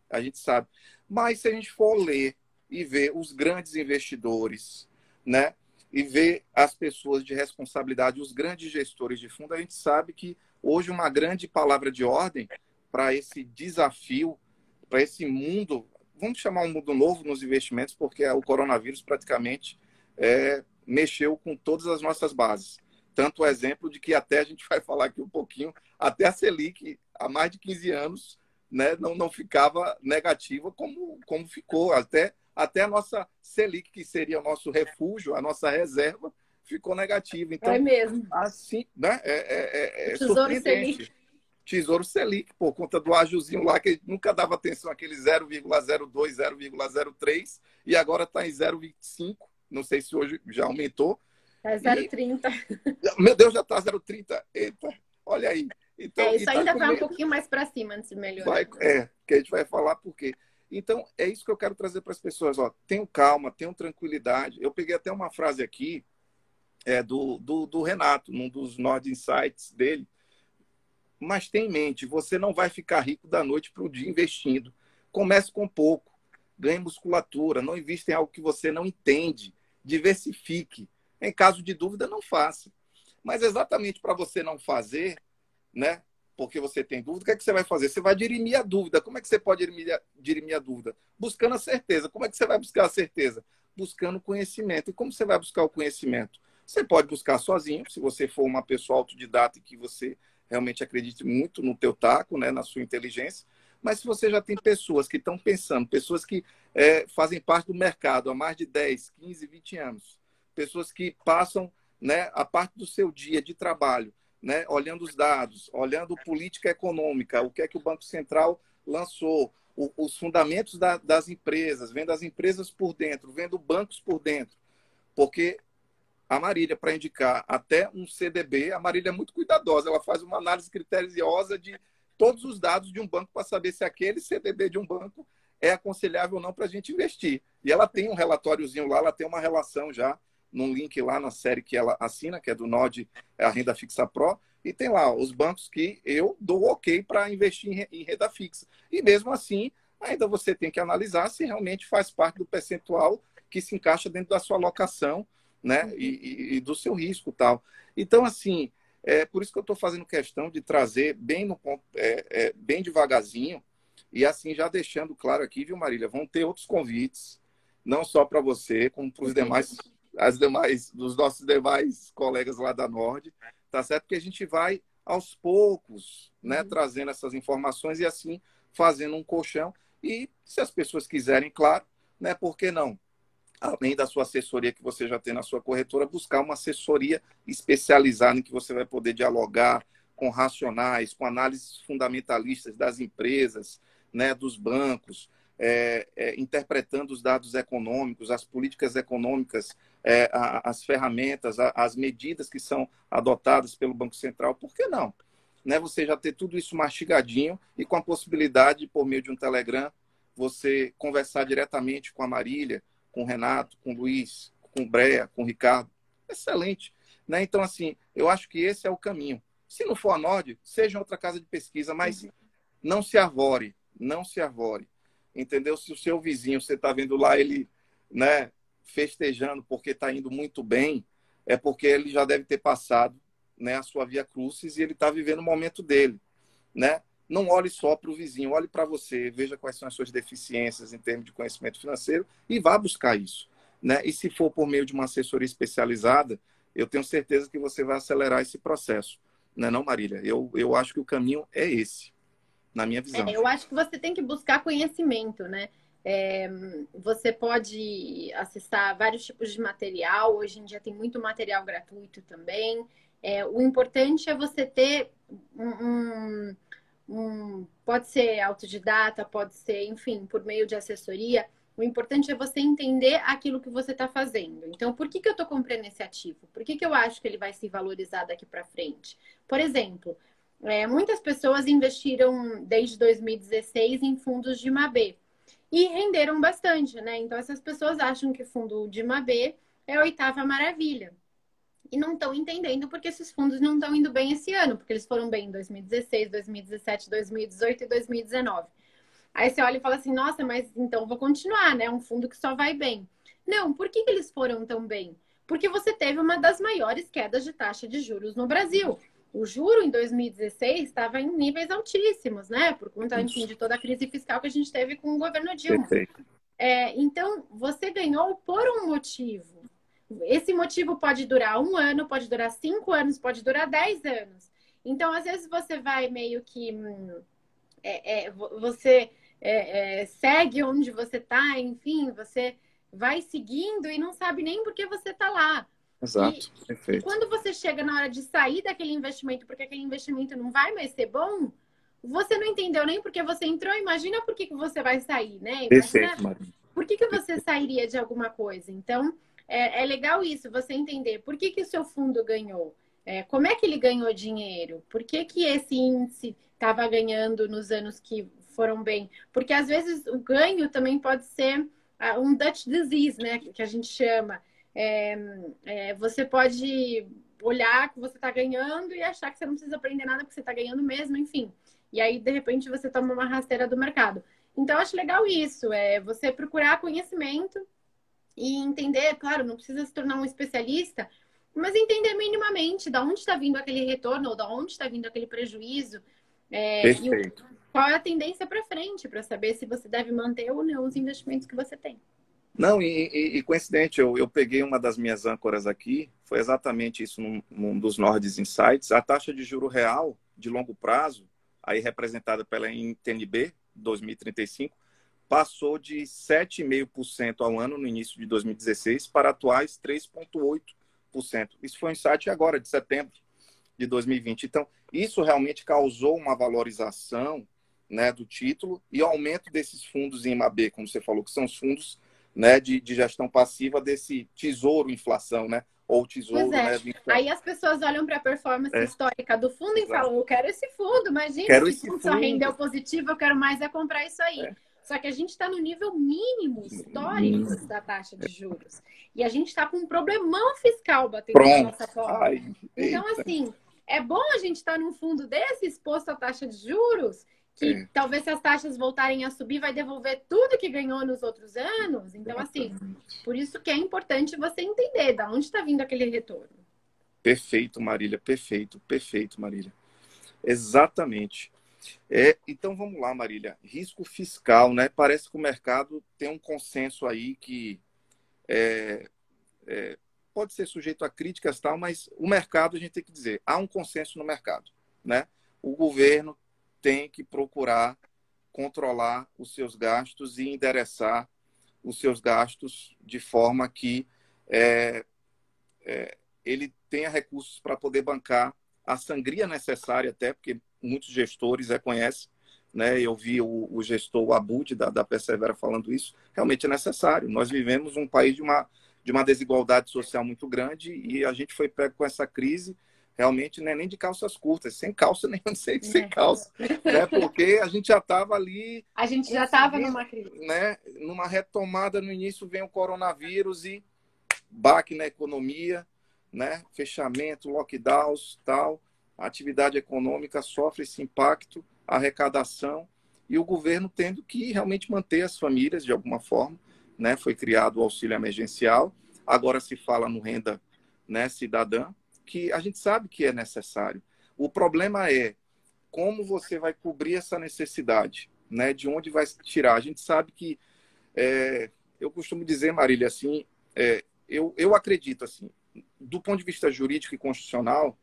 a gente sabe. Mas se a gente for ler e ver os grandes investidores, né, e ver as pessoas de responsabilidade, os grandes gestores de fundo, a gente sabe que hoje uma grande palavra de ordem para esse desafio, para esse mundo, vamos chamar um mundo novo nos investimentos, porque o coronavírus praticamente mexeu com todas as nossas bases. Tanto o exemplo de que até a gente vai falar aqui um pouquinho, até a Selic, há mais de 15 anos, né, não ficava negativa como ficou. Até a nossa Selic, que seria o nosso refúgio, a nossa reserva, ficou negativa. Então, mesmo. assim, né, Tesouro Selic. Tesouro Selic, por conta do ajuzinho lá, que nunca dava atenção àquele 0,02, 0,03, e agora está em 0,25. Não sei se hoje já aumentou. É 0,30. Meu Deus, já está 0,30. Eita, olha aí. Então, isso ainda vai um pouquinho mais para cima antes de melhorar. Que a gente vai falar por quê. Então, é isso que eu quero trazer para as pessoas. Ó, tenham calma, tenham tranquilidade. Eu peguei até uma frase aqui do Renato, num dos Nord Insights dele. Mas tenha em mente, você não vai ficar rico da noite para o dia investindo. Comece com pouco, ganhe musculatura, não invista em algo que você não entende, diversifique. Em caso de dúvida, não faça. Mas exatamente para você não fazer, né, porque você tem dúvida, o que é que você vai fazer? Você vai dirimir a dúvida. Como é que você pode dirimir a dúvida? Buscando a certeza. Como é que você vai buscar a certeza? Buscando conhecimento. E como você vai buscar o conhecimento? Você pode buscar sozinho, se você for uma pessoa autodidata e que você realmente acredite muito no teu taco, né, na sua inteligência. Mas se você já tem pessoas que estão pensando, pessoas que fazem parte do mercado há mais de 10, 15, 20 anos, pessoas que passam, né, a parte do seu dia de trabalho, né, olhando os dados, olhando política econômica, o que é que o Banco Central lançou, os fundamentos das empresas, vendo as empresas por dentro, vendo bancos por dentro. Porque a Marília, para indicar até um CDB, a Marília é muito cuidadosa, ela faz uma análise criteriosa de todos os dados de um banco para saber se aquele CDB de um banco é aconselhável ou não para a gente investir. E ela tem um relatóriozinho lá, ela tem uma relação já, num link lá na série que ela assina, que é do Nod, é a Renda Fixa Pro, e tem lá os bancos que eu dou ok para investir em renda fixa. E mesmo assim, ainda você tem que analisar se realmente faz parte do percentual que se encaixa dentro da sua alocação, né? E do seu risco tal. Então, assim, é por isso que eu estou fazendo questão de trazer bem no ponto, bem devagarzinho, e assim, já deixando claro aqui, viu, Marília? Vão ter outros convites, não só para você, como para os demais, dos nossos demais colegas lá da Nord, tá certo? Que a gente vai aos poucos, né, trazendo essas informações e assim fazendo um colchão. E se as pessoas quiserem, claro, né, por que não? Além da sua assessoria que você já tem na sua corretora, buscar uma assessoria especializada em que você vai poder dialogar com racionais, com análises fundamentalistas das empresas, né, dos bancos, interpretando os dados econômicos, as políticas econômicas, as ferramentas, as medidas que são adotadas pelo Banco Central. Por que não? Né, você já ter tudo isso mastigadinho e com a possibilidade, por meio de um Telegram, você conversar diretamente com a Marília, com o Renato, com o Luiz, com o Brea, com o Ricardo. Excelente. Né? Então, assim, eu acho que esse é o caminho. Se não for a Nord, seja outra casa de pesquisa, mas não se arvore, não se arvore. Entendeu? Se o seu vizinho, você está vendo lá ele, né, festejando porque está indo muito bem, é porque ele já deve ter passado, né, a sua via crucis e ele está vivendo o momento dele. Né? Não olhe só para o vizinho, olhe para você, veja quais são as suas deficiências em termos de conhecimento financeiro e vá buscar isso. Né? E se for por meio de uma assessoria especializada, eu tenho certeza que você vai acelerar esse processo. Não é não, Marília? Eu acho que o caminho é esse, na minha visão. Eu acho que você tem que buscar conhecimento, né? Você pode acessar vários tipos de material, hoje em dia tem muito material gratuito também. O importante é você ter pode ser autodidata, pode ser, enfim, por meio de assessoria. O importante é você entender aquilo que você está fazendo. Então, por que eu estou comprando esse ativo? Por que eu acho que ele vai se valorizar daqui para frente? Por exemplo, muitas pessoas investiram desde 2016 em fundos de MAB e renderam bastante, né? Então, essas pessoas acham que fundo de MAB é a oitava maravilha. E não estão entendendo porque esses fundos não estão indo bem esse ano, porque eles foram bem em 2016, 2017, 2018 e 2019. Aí você olha e fala assim, nossa, mas então vou continuar, né? Um fundo que só vai bem. Não, por que eles foram tão bem? Porque você teve uma das maiores quedas de taxa de juros no Brasil. O juro em 2016 estava em níveis altíssimos, né? Por conta, enfim, de toda a crise fiscal que a gente teve com o governo Dilma. Perfeito. Então, você ganhou por um motivo. Esse motivo pode durar 1 ano, pode durar 5 anos, pode durar 10 anos. Então, às vezes, você vai meio que... você segue onde você está, enfim, você vai seguindo e não sabe nem por que você está lá. Exato, perfeito. E quando você chega na hora de sair daquele investimento, porque aquele investimento não vai mais ser bom, você não entendeu nem porque você entrou, imagina por que você vai sair, né? Imagina Perfeito, Maria. por que você sairia de alguma coisa. Então, é legal isso, você entender por que o seu fundo ganhou, como é que ele ganhou dinheiro, por que esse índice estava ganhando nos anos que foram bem. Porque, às vezes, o ganho também pode ser um Dutch disease, né? Que a gente chama. Você pode olhar que você está ganhando e achar que você não precisa aprender nada porque você está ganhando mesmo, enfim. E aí, de repente, você toma uma rasteira do mercado. Então, eu acho legal isso, você procurar conhecimento e entender, claro, não precisa se tornar um especialista, mas entender minimamente de onde está vindo aquele retorno ou de onde está vindo aquele prejuízo. E Perfeito. qual é a tendência para frente, para saber se você deve manter ou não os investimentos que você tem. Não, e coincidente, eu peguei uma das minhas âncoras aqui, foi exatamente isso num dos Nordics Insights. A taxa de juro real de longo prazo, aí representada pela NTNB 2035, passou de 7,5% ao ano no início de 2016 para atuais 3,8%. Isso foi um insight agora, de setembro de 2020. Então, isso realmente causou uma valorização, né, do título e aumento desses fundos em IMAB, como você falou, que são os fundos, né, de gestão passiva desse tesouro inflação, né? Ou Pois tesouro, é. né? De Aí as pessoas olham para a performance é, histórica do fundo e exato. falam: eu quero esse fundo. Imagina, Quero esse esse fundo só rendeu fundo. positivo, eu quero mais é comprar isso aí. É. Só que a gente está no nível mínimo histórico da taxa de juros. E a gente está com um problemão fiscal batendo na Pronto. nossa porta. Ai, Então, eita. assim, é bom a gente estar num fundo desse exposto à taxa de juros, que É, talvez se as taxas voltarem a subir, vai devolver tudo que ganhou nos outros anos. Então, assim, exatamente. por isso que é importante você entender de onde está vindo aquele retorno. Perfeito, Marília. Perfeito, perfeito, Marília. Exatamente. Então vamos lá, Marília. Risco fiscal, né? Parece que o mercado tem um consenso aí que pode ser sujeito a críticas tal, mas o mercado a gente tem que dizer, há um consenso no mercado, né? O governo tem que procurar controlar os seus gastos e endereçar os seus gastos de forma que é, ele tenha recursos para poder bancar a sangria necessária, até porque muitos gestores reconhecem, né? Eu vi o gestor o Abud da Persevera falando isso, realmente é necessário. Nós vivemos um país de uma desigualdade social muito grande e a gente foi pego com essa crise realmente, né, nem de calças curtas, sem calça nem sem calça, né? Porque a gente já estava ali A gente já estava conseguindo, numa crise. né, numa retomada. No início vem o coronavírus e baque na economia, né? Fechamento, lockdowns, tal. A atividade econômica sofre esse impacto, a arrecadação e o governo tendo que realmente manter as famílias de alguma forma, né? Foi criado o auxílio emergencial, agora se fala no renda, né, cidadã, que a gente sabe que é necessário. O problema é como você vai cobrir essa necessidade, né? De onde vai tirar? A gente sabe que eu costumo dizer, Marília, assim, eu acredito assim, do ponto de vista jurídico e constitucional,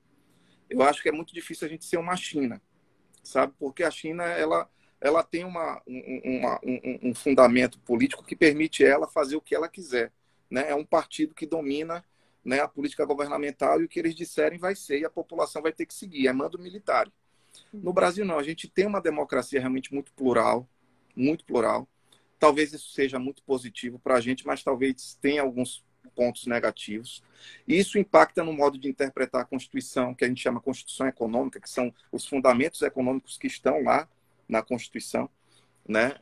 eu acho que é muito difícil a gente ser uma China, sabe? Porque a China ela tem um fundamento político que permite ela fazer o que ela quiser, né? É um partido que domina, né, a política governamental e o que eles disserem vai ser e a população vai ter que seguir, é mando militar. No Brasil não, a gente tem uma democracia realmente muito plural, muito plural. Talvez isso seja muito positivo para a gente, mas talvez tenha alguns pontos negativos. E isso impacta no modo de interpretar a Constituição, que a gente chama Constituição Econômica, que são os fundamentos econômicos que estão lá na Constituição, né,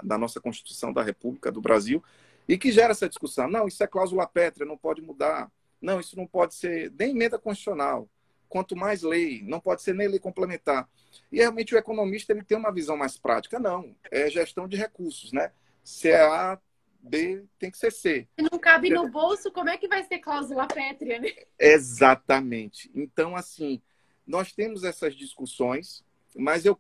da nossa Constituição da República do Brasil, e que gera essa discussão. Não, isso é cláusula pétrea, não pode mudar. Não, isso não pode ser nem emenda constitucional. Quanto mais lei, não pode ser nem lei complementar. E realmente o economista ele tem uma visão mais prática. Não, é gestão de recursos, né? Se é A, B, tem que ser C. Se não cabe no bolso, como é que vai ser cláusula pétrea, né? Exatamente. Então, assim, nós temos essas discussões, mas eu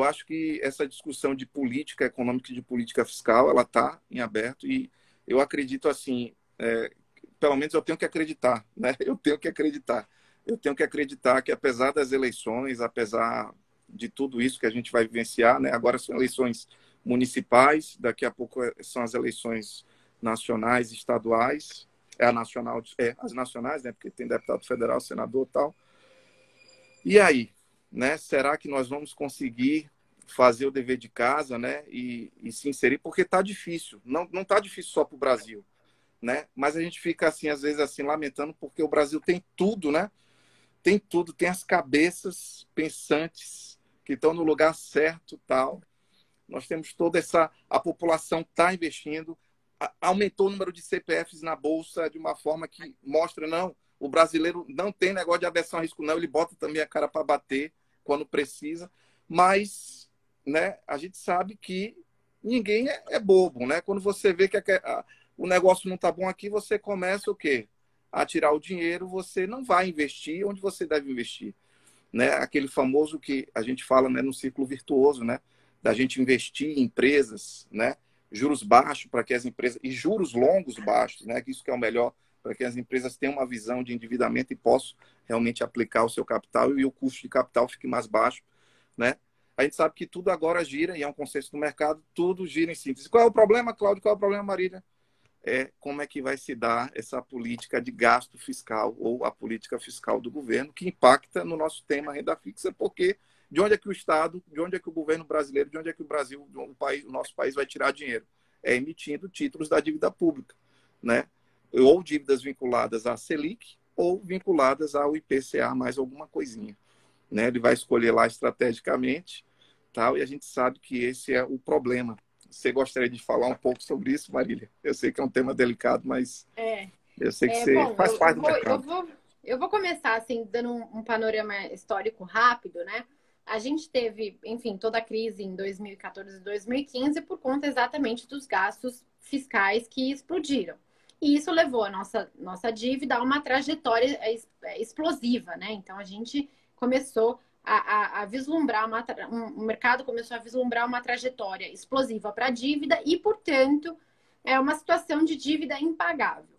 acho que essa discussão de política econômica e de política fiscal, ela está em aberto e eu acredito assim, pelo menos eu tenho que acreditar, né? Eu tenho que acreditar. Eu tenho que acreditar que apesar das eleições, apesar de tudo isso que a gente vai vivenciar, né? Agora são eleições municipais, daqui a pouco são as eleições nacionais, estaduais, as nacionais, né? Porque tem deputado federal, senador, e tal. E aí, né? Será que nós vamos conseguir fazer o dever de casa, né? E se inserir? Porque está difícil. Não está difícil só para o Brasil, né? Mas a gente fica assim às vezes assim lamentando porque o Brasil tem tudo, né? Tem tudo, tem as cabeças pensantes que estão no lugar certo, tal. Nós temos toda a população está investindo, aumentou o número de CPFs na bolsa de uma forma que mostra não, o brasileiro não tem negócio de aversão a risco não, ele bota também a cara para bater quando precisa, mas, né, a gente sabe que ninguém é bobo, né? Quando você vê que o negócio não está bom aqui, você começa o quê? A tirar o dinheiro, você não vai investir onde você deve investir. né? Aquele famoso que a gente fala, né, no círculo virtuoso, né? Da gente investir em empresas, né? Juros baixos para que as empresas e juros longos baixos, né? Isso que é o melhor para que as empresas tenham uma visão de endividamento e possam realmente aplicar o seu capital e o custo de capital fique mais baixo, né? A gente sabe que tudo agora gira e é um consenso do mercado, tudo gira em síntese. Qual é o problema, Cláudio? Qual é o problema, Marília? É como é que vai se dar essa política de gasto fiscal ou a política fiscal do governo que impacta no nosso tema renda fixa, porque de onde é que o Estado, de onde é que o governo brasileiro, de onde é que o Brasil, o nosso país vai tirar dinheiro? É emitindo títulos da dívida pública, né? Ou dívidas vinculadas à Selic ou vinculadas ao IPCA, mais alguma coisinha, né? Ele vai escolher lá estrategicamente, tal, e a gente sabe que esse é o problema. Você gostaria de falar um pouco sobre isso, Marília? Eu sei que é um tema delicado, mas eu sei que você Bom, faz parte do mercado. eu vou começar assim, dando um panorama histórico rápido, né? A gente teve, enfim, toda a crise em 2014 e 2015 por conta exatamente dos gastos fiscais que explodiram. E isso levou a nossa dívida a uma trajetória explosiva, né? Então a gente começou a vislumbrar o mercado começou a vislumbrar uma trajetória explosiva para a dívida e, portanto, é uma situação de dívida impagável.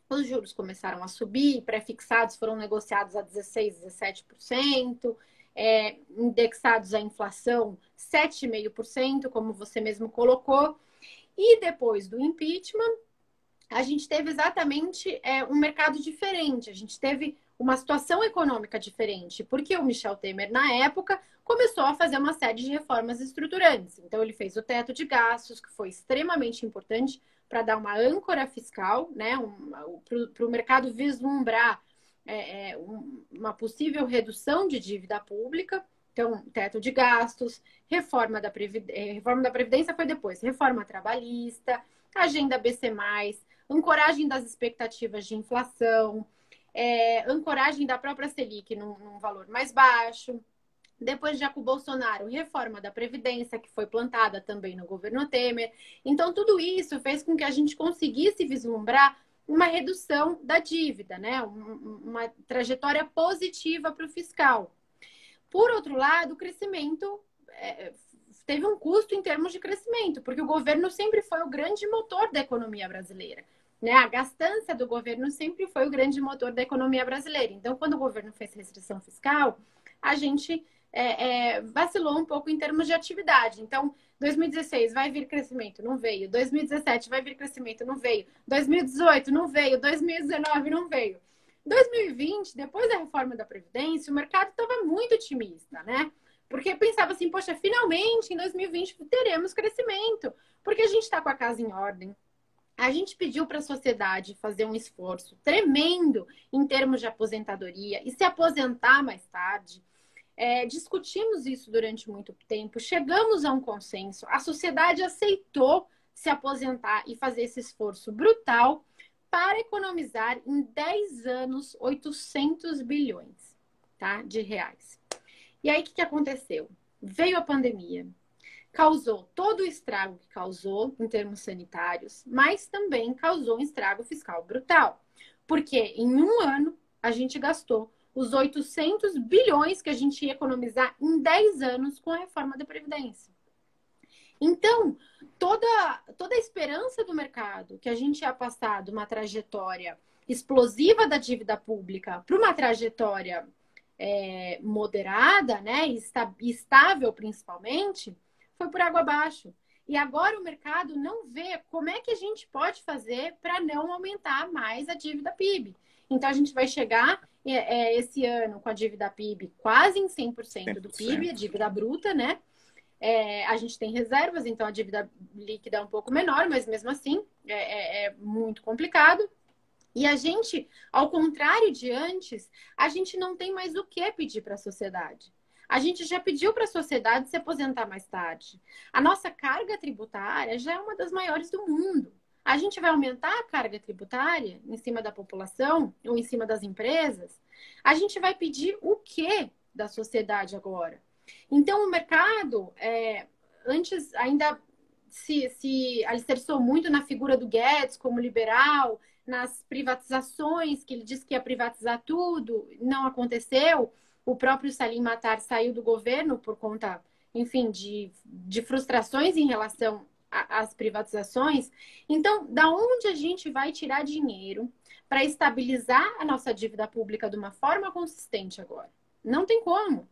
Os juros começaram a subir, pré-fixados foram negociados a 16%, 17%, indexados à inflação 7,5%, como você mesmo colocou. E depois do impeachment, a gente teve exatamente um mercado diferente, a gente teve uma situação econômica diferente, porque o Michel Temer, na época, começou a fazer uma série de reformas estruturantes. Então, ele fez o teto de gastos, que foi extremamente importante para dar uma âncora fiscal, né, para o mercado vislumbrar uma possível redução de dívida pública. Então, teto de gastos, reforma da Previdência foi depois, reforma trabalhista, agenda BC+, ancoragem das expectativas de inflação, ancoragem da própria Selic num valor mais baixo. Depois de Jair Bolsonaro, reforma da Previdência, que foi plantada também no governo Temer. Então, tudo isso fez com que a gente conseguisse vislumbrar uma redução da dívida, né? Uma trajetória positiva para o fiscal. Por outro lado, o crescimento teve um custo em termos de crescimento, porque o governo sempre foi o grande motor da economia brasileira. Né? A gastança do governo sempre foi o grande motor da economia brasileira. Então, quando o governo fez restrição fiscal, a gente vacilou um pouco em termos de atividade. Então, 2016 vai vir crescimento, não veio. 2017 vai vir crescimento, não veio. 2018 não veio. 2019 não veio. 2020, depois da reforma da Previdência, o mercado estava muito otimista, né? Porque pensava assim, poxa, finalmente em 2020 teremos crescimento, porque a gente está com a casa em ordem. A gente pediu para a sociedade fazer um esforço tremendo em termos de aposentadoria e se aposentar mais tarde. Discutimos isso durante muito tempo, chegamos a um consenso, a sociedade aceitou se aposentar e fazer esse esforço brutal para economizar em 10 anos 800 bilhões, tá, de reais. E aí, o que aconteceu? Veio a pandemia, causou todo o estrago que causou em termos sanitários, mas também causou um estrago fiscal brutal. Porque em um ano, a gente gastou os 800 bilhões que a gente ia economizar em 10 anos com a reforma da Previdência. Então, toda a esperança do mercado que a gente ia passar de uma trajetória explosiva da dívida pública para uma trajetória moderada, né, estável principalmente, foi por água abaixo. E agora o mercado não vê como é que a gente pode fazer para não aumentar mais a dívida PIB. Então, a gente vai chegar esse ano com a dívida PIB quase em 100% do PIB, a dívida bruta, né? A gente tem reservas, então a dívida líquida é um pouco menor, mas mesmo assim é muito complicado. E a gente, ao contrário de antes, a gente não tem mais o que pedir para a sociedade. A gente já pediu para a sociedade se aposentar mais tarde. A nossa carga tributária já é uma das maiores do mundo. A gente vai aumentar a carga tributária em cima da população ou em cima das empresas? A gente vai pedir o quê da sociedade agora? Então, o mercado, antes ainda se alicerçou muito na figura do Guedes como liberal, nas privatizações, que ele disse que ia privatizar tudo, não aconteceu. O próprio Salim Matar saiu do governo por conta, enfim, de frustrações em relação às privatizações. Então, da onde a gente vai tirar dinheiro para estabilizar a nossa dívida pública de uma forma consistente agora? Não tem como.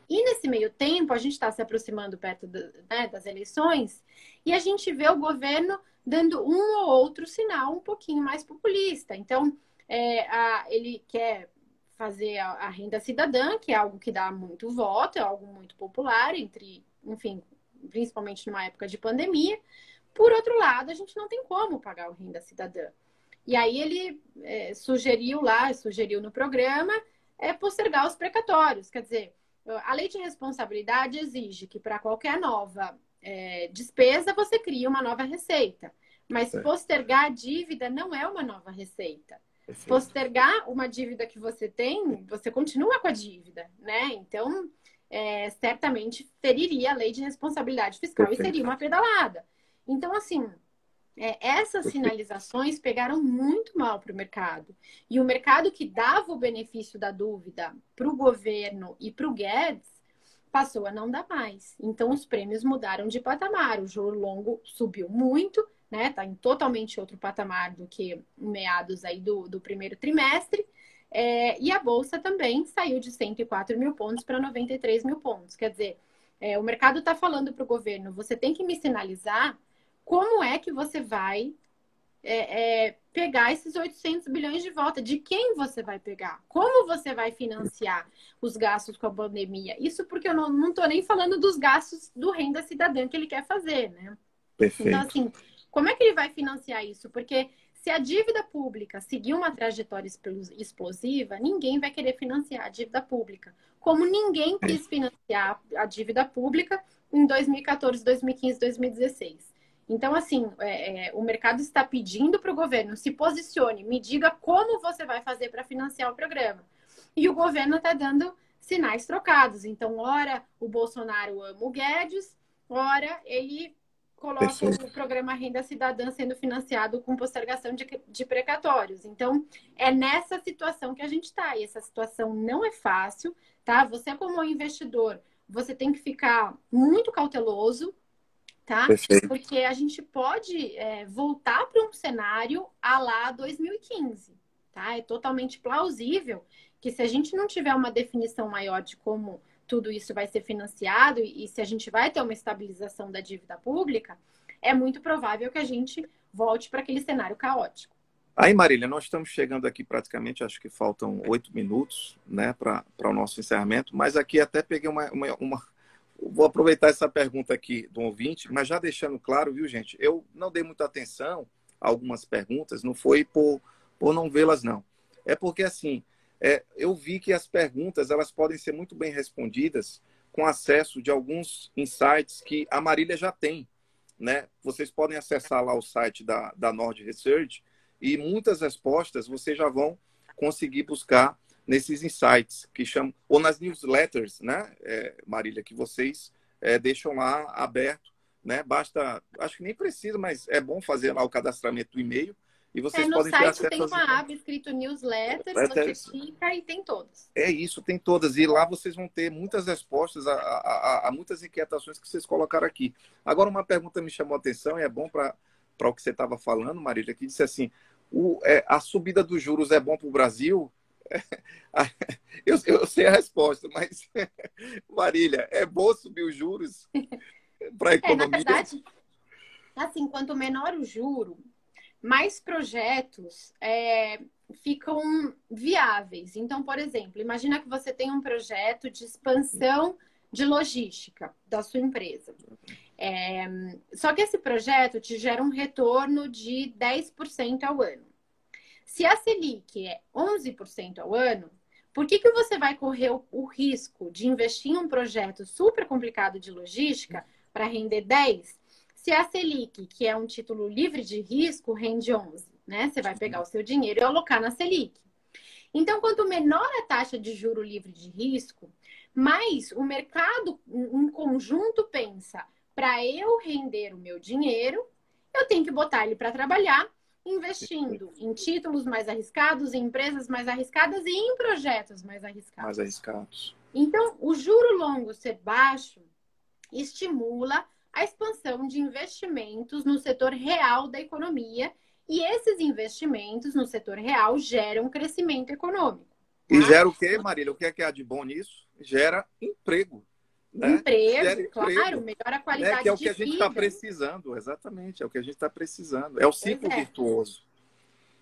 E nesse meio tempo, a gente está se aproximando perto né, das eleições e a gente vê o governo dando um ou outro sinal um pouquinho mais populista. Então, ele quer fazer a renda cidadã, que é algo que dá muito voto, é algo muito popular, enfim, principalmente numa época de pandemia. Por outro lado, a gente não tem como pagar o renda cidadã. E aí ele sugeriu no programa, postergar os precatórios. Quer dizer, a lei de responsabilidade exige que para qualquer nova despesa você crie uma nova receita. Mas postergar a dívida não é uma nova receita. Perfeito. Postergar uma dívida que você tem, você continua com a dívida, né? Então, certamente feriria a lei de responsabilidade fiscal. Perfeito. E seria uma pedalada. Então, assim, essas sinalizações pegaram muito mal para o mercado. E o mercado que dava o benefício da dúvida para o governo e para o Guedes passou a não dar mais. Então, os prêmios mudaram de patamar. O juro longo subiu muito, né? Está em totalmente outro patamar do que em meados aí do primeiro trimestre. E a Bolsa também saiu de 104 mil pontos para 93 mil pontos. Quer dizer, o mercado está falando para o governo, você tem que me sinalizar como é que você vai pegar esses 800 bilhões de volta? De quem você vai pegar? Como você vai financiar os gastos com a pandemia? Isso porque eu não estou nem falando dos gastos do Renda Cidadã que ele quer fazer, né? Perfeito. Então, assim, como é que ele vai financiar isso? Porque se a dívida pública seguir uma trajetória explosiva, ninguém vai querer financiar a dívida pública. Como ninguém quis financiar a dívida pública em 2014, 2015, 2016. Então, assim, o mercado está pedindo para o governo se posicione, me diga como você vai fazer para financiar o programa. E o governo está dando sinais trocados. Então, ora o Bolsonaro ama o Guedes, ora ele coloca o programa Renda Cidadã sendo financiado com postergação de precatórios. Então, é nessa situação que a gente está. E essa situação não é fácil, tá? Você, como investidor, você tem que ficar muito cauteloso, tá? Perfeito. Porque a gente pode voltar para um cenário à lá 2015, tá? É totalmente plausível que se a gente não tiver uma definição maior de como tudo isso vai ser financiado e se a gente vai ter uma estabilização da dívida pública, é muito provável que a gente volte para aquele cenário caótico. Aí, Marília, nós estamos chegando aqui praticamente, acho que faltam 8 minutos, né, para o nosso encerramento, mas aqui até peguei uma... Vou aproveitar essa pergunta aqui do ouvinte, mas já deixando claro, viu, gente? Eu não dei muita atenção a algumas perguntas, não foi por não vê-las, não. É porque, assim, eu vi que as perguntas elas podem ser muito bem respondidas com acesso de alguns insights que a Marília já tem, né? Vocês podem acessar lá o site da Nord Research e muitas respostas vocês já vão conseguir buscar nesses insights, que chamam, ou nas newsletters, né, Marília, que vocês deixam lá aberto, né? Basta, acho que nem precisa, mas é bom fazer lá o cadastramento do e-mail e vocês podem ter acesso. No site tem uma aba escrito newsletters, você clica e tem todos. É isso, tem todas. E lá vocês vão ter muitas respostas a muitas inquietações que vocês colocaram aqui. Agora, uma pergunta me chamou a atenção e é bom para o que você estava falando, Marília, que disse assim, a subida dos juros é bom para o Brasil? Eu sei a resposta, mas Marília, é bom subir os juros para a economia? Na verdade, assim, quanto menor o juro, mais projetos ficam viáveis. Então, por exemplo, imagina que você tem um projeto de expansão de logística da sua empresa. Só que esse projeto te gera um retorno de 10% ao ano. Se a Selic é 11% ao ano, por que você vai correr o risco de investir em um projeto super complicado de logística para render 10%, se a Selic, que é um título livre de risco, rende 11%, né? Você vai pegar o seu dinheiro e alocar na Selic. Então, quanto menor a taxa de juro livre de risco, mais o mercado em conjunto pensa, para eu render o meu dinheiro, eu tenho que botar ele para trabalhar investindo em títulos mais arriscados, em empresas mais arriscadas e em projetos mais arriscados. Mais arriscados. Então, o juro longo ser baixo estimula a expansão de investimentos no setor real da economia e esses investimentos no setor real geram crescimento econômico. E gera o quê, Marília? O que é há de bom nisso? Gera emprego. Né? Emprego, claro, melhora a qualidade de vida. Que é o que a gente está precisando, exatamente, é o que a gente está precisando. É o ciclo virtuoso.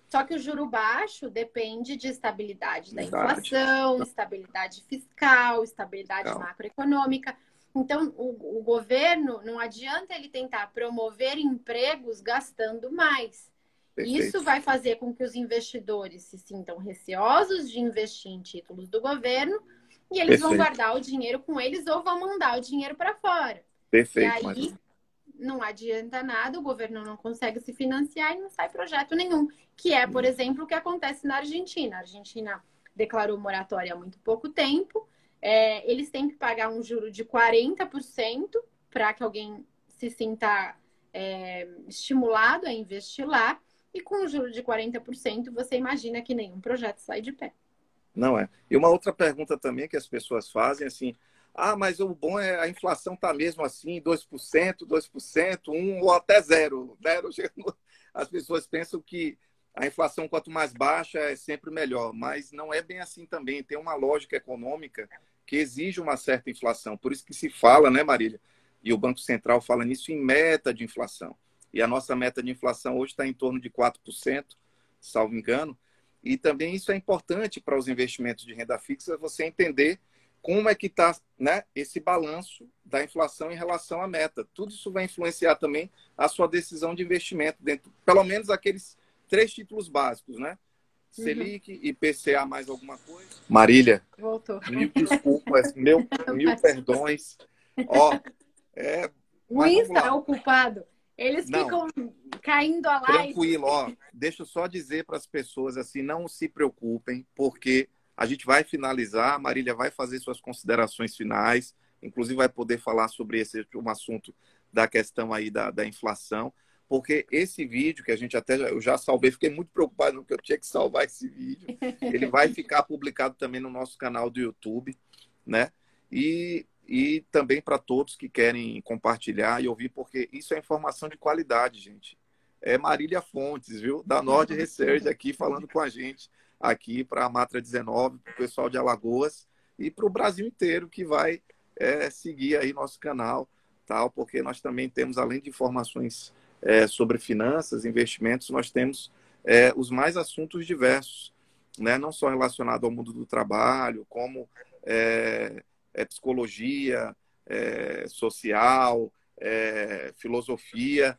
Só que o juro baixo depende de estabilidade da inflação, estabilidade fiscal, estabilidade macroeconômica. Então, o governo, não adianta ele tentar promover empregos gastando mais. Perfeito. Isso vai fazer com que os investidores se sintam receosos de investir em títulos do governo e eles vão guardar o dinheiro com eles ou vão mandar o dinheiro para fora. Perfeito. E aí, não adianta nada, o governo não consegue se financiar e não sai projeto nenhum. Que é, por exemplo, o que acontece na Argentina. A Argentina declarou moratória há muito pouco tempo. Eles têm que pagar um juro de 40% para que alguém se sinta estimulado a investir lá. E com um juro de 40%, você imagina que nenhum projeto sai de pé. Não é. E uma outra pergunta também que as pessoas fazem, assim, mas o bom é a inflação tá mesmo assim, 2%, 1% ou até zero. As pessoas pensam que a inflação, quanto mais baixa, é sempre melhor. Mas não é bem assim também. Tem uma lógica econômica que exige uma certa inflação. Por isso que se fala, né, Marília? E o Banco Central fala nisso em meta de inflação. E a nossa meta de inflação hoje está em torno de 4%, salvo engano. E também isso é importante para os investimentos de renda fixa, você entender como é que está, né, esse balanço da inflação em relação à meta. Tudo isso vai influenciar também a sua decisão de investimento dentro, pelo menos aqueles 3 títulos básicos, né? Selic, IPCA, mais alguma coisa. Marília, voltou. Mil desculpas, mil perdões. O Insta é o culpado. Eles ficam caindo a live. Tranquilo, deixa eu só dizer para as pessoas assim, não se preocupem, porque a gente vai finalizar, a Marília vai fazer suas considerações finais, inclusive vai poder falar sobre esse um assunto da questão aí da inflação, porque esse vídeo que a gente eu já salvei, fiquei muito preocupado porque eu tinha que salvar esse vídeo. Ele vai ficar publicado também no nosso canal do YouTube, né? E também para todos que querem compartilhar e ouvir, porque isso é informação de qualidade, gente. É Marília Fontes, viu? Da Nord Research aqui falando com a gente aqui para a Matra 19, para o pessoal de Alagoas e para o Brasil inteiro que vai seguir aí nosso canal, tal, porque nós também temos, além de informações sobre finanças, investimentos, nós temos os mais assuntos diversos, né? Não só relacionado ao mundo do trabalho, como psicologia, social, filosofia,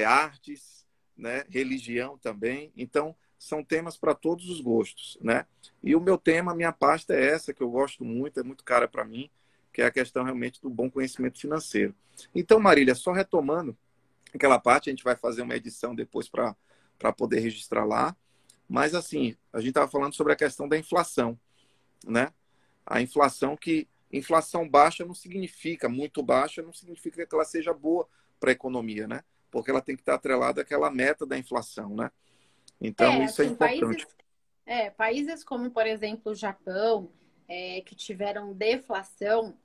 artes, né? Religião também. Então, são temas para todos os gostos, né? E o meu tema, minha pasta é essa, que eu gosto muito, é muito cara para mim, que é a questão realmente do bom conhecimento financeiro. Então, Marília, só retomando aquela parte, a gente vai fazer uma edição depois para poder registrar lá. Mas, assim, a gente estava falando sobre a questão da inflação, né? A inflação inflação baixa não significa, muito baixa, não significa que ela seja boa para a economia, né? Porque ela tem que estar atrelada àquela meta da inflação, né? Então, isso assim, é importante. Países como, por exemplo, o Japão, que tiveram deflação,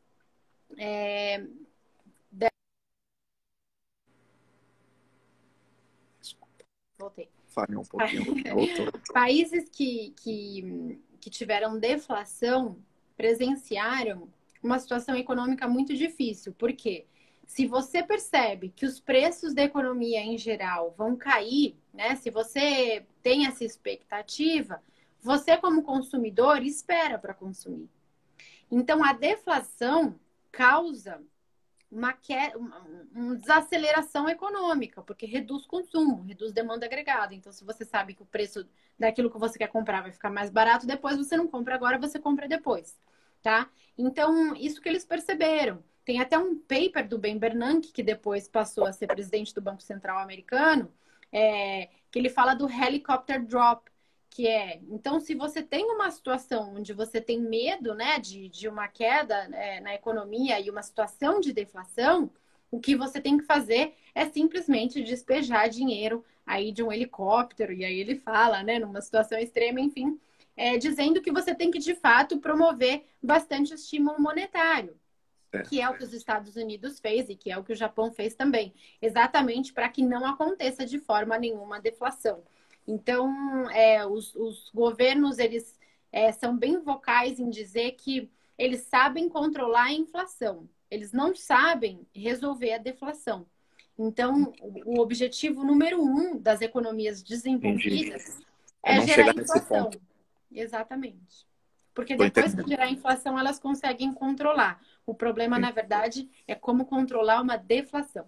voltei. Falhou um pouquinho, voltou. Países que tiveram deflação presenciaram uma situação econômica muito difícil. Por quê? Se você percebe que os preços da economia em geral vão cair, né? Se você tem essa expectativa, você como consumidor espera para consumir. Então a deflação causa uma desaceleração econômica, porque reduz consumo, reduz demanda agregada. Então, se você sabe que o preço daquilo que você quer comprar vai ficar mais barato, depois você não compra agora, você compra depois, tá? Então, isso que eles perceberam. Tem até um paper do Ben Bernanke, que depois passou a ser presidente do Banco Central americano, que ele fala do helicopter drop, que então, se você tem uma situação onde você tem medo, né, de uma queda na economia e uma situação de deflação, O que você tem que fazer é simplesmente despejar dinheiro aí de um helicóptero, e aí ele fala, né, numa situação extrema, enfim, dizendo que você tem que, de fato, promover bastante estímulo monetário, que é o que os Estados Unidos fez e que é o que o Japão fez também, exatamente para que não aconteça de forma nenhuma deflação. Então, os governos, eles são bem vocais em dizer que eles sabem controlar a inflação, eles não sabem resolver a deflação. Então, o objetivo número um das economias Entendi. desenvolvidas É é não gerar chegar nesse inflação. ponto. Exatamente. Porque Tô depois que entendendo. gerar inflação, elas conseguem controlar. O problema, na verdade, é como controlar uma deflação.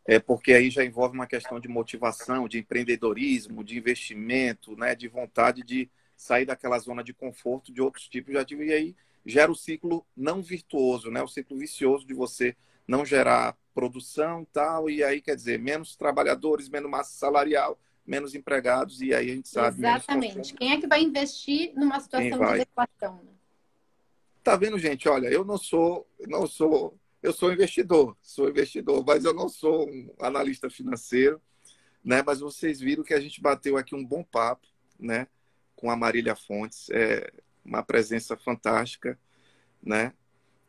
É porque aí já envolve uma questão de motivação, de empreendedorismo, de investimento, né, de vontade de sair daquela zona de conforto de outros tipos de atividade. E aí gera o ciclo não virtuoso, né, o ciclo vicioso de você não gerar produção e tal, e aí quer dizer, menos trabalhadores, menos massa salarial, menos empregados, e aí a gente sabe, menos Exatamente. consumo. Quem é que vai investir numa Quem situação de vai? deflação, né? Tá vendo, gente? Olha, eu sou investidor, mas eu não sou um analista financeiro, né? Mas vocês viram que a gente bateu aqui um bom papo, né? Com a Marília Fontes, uma presença fantástica, né?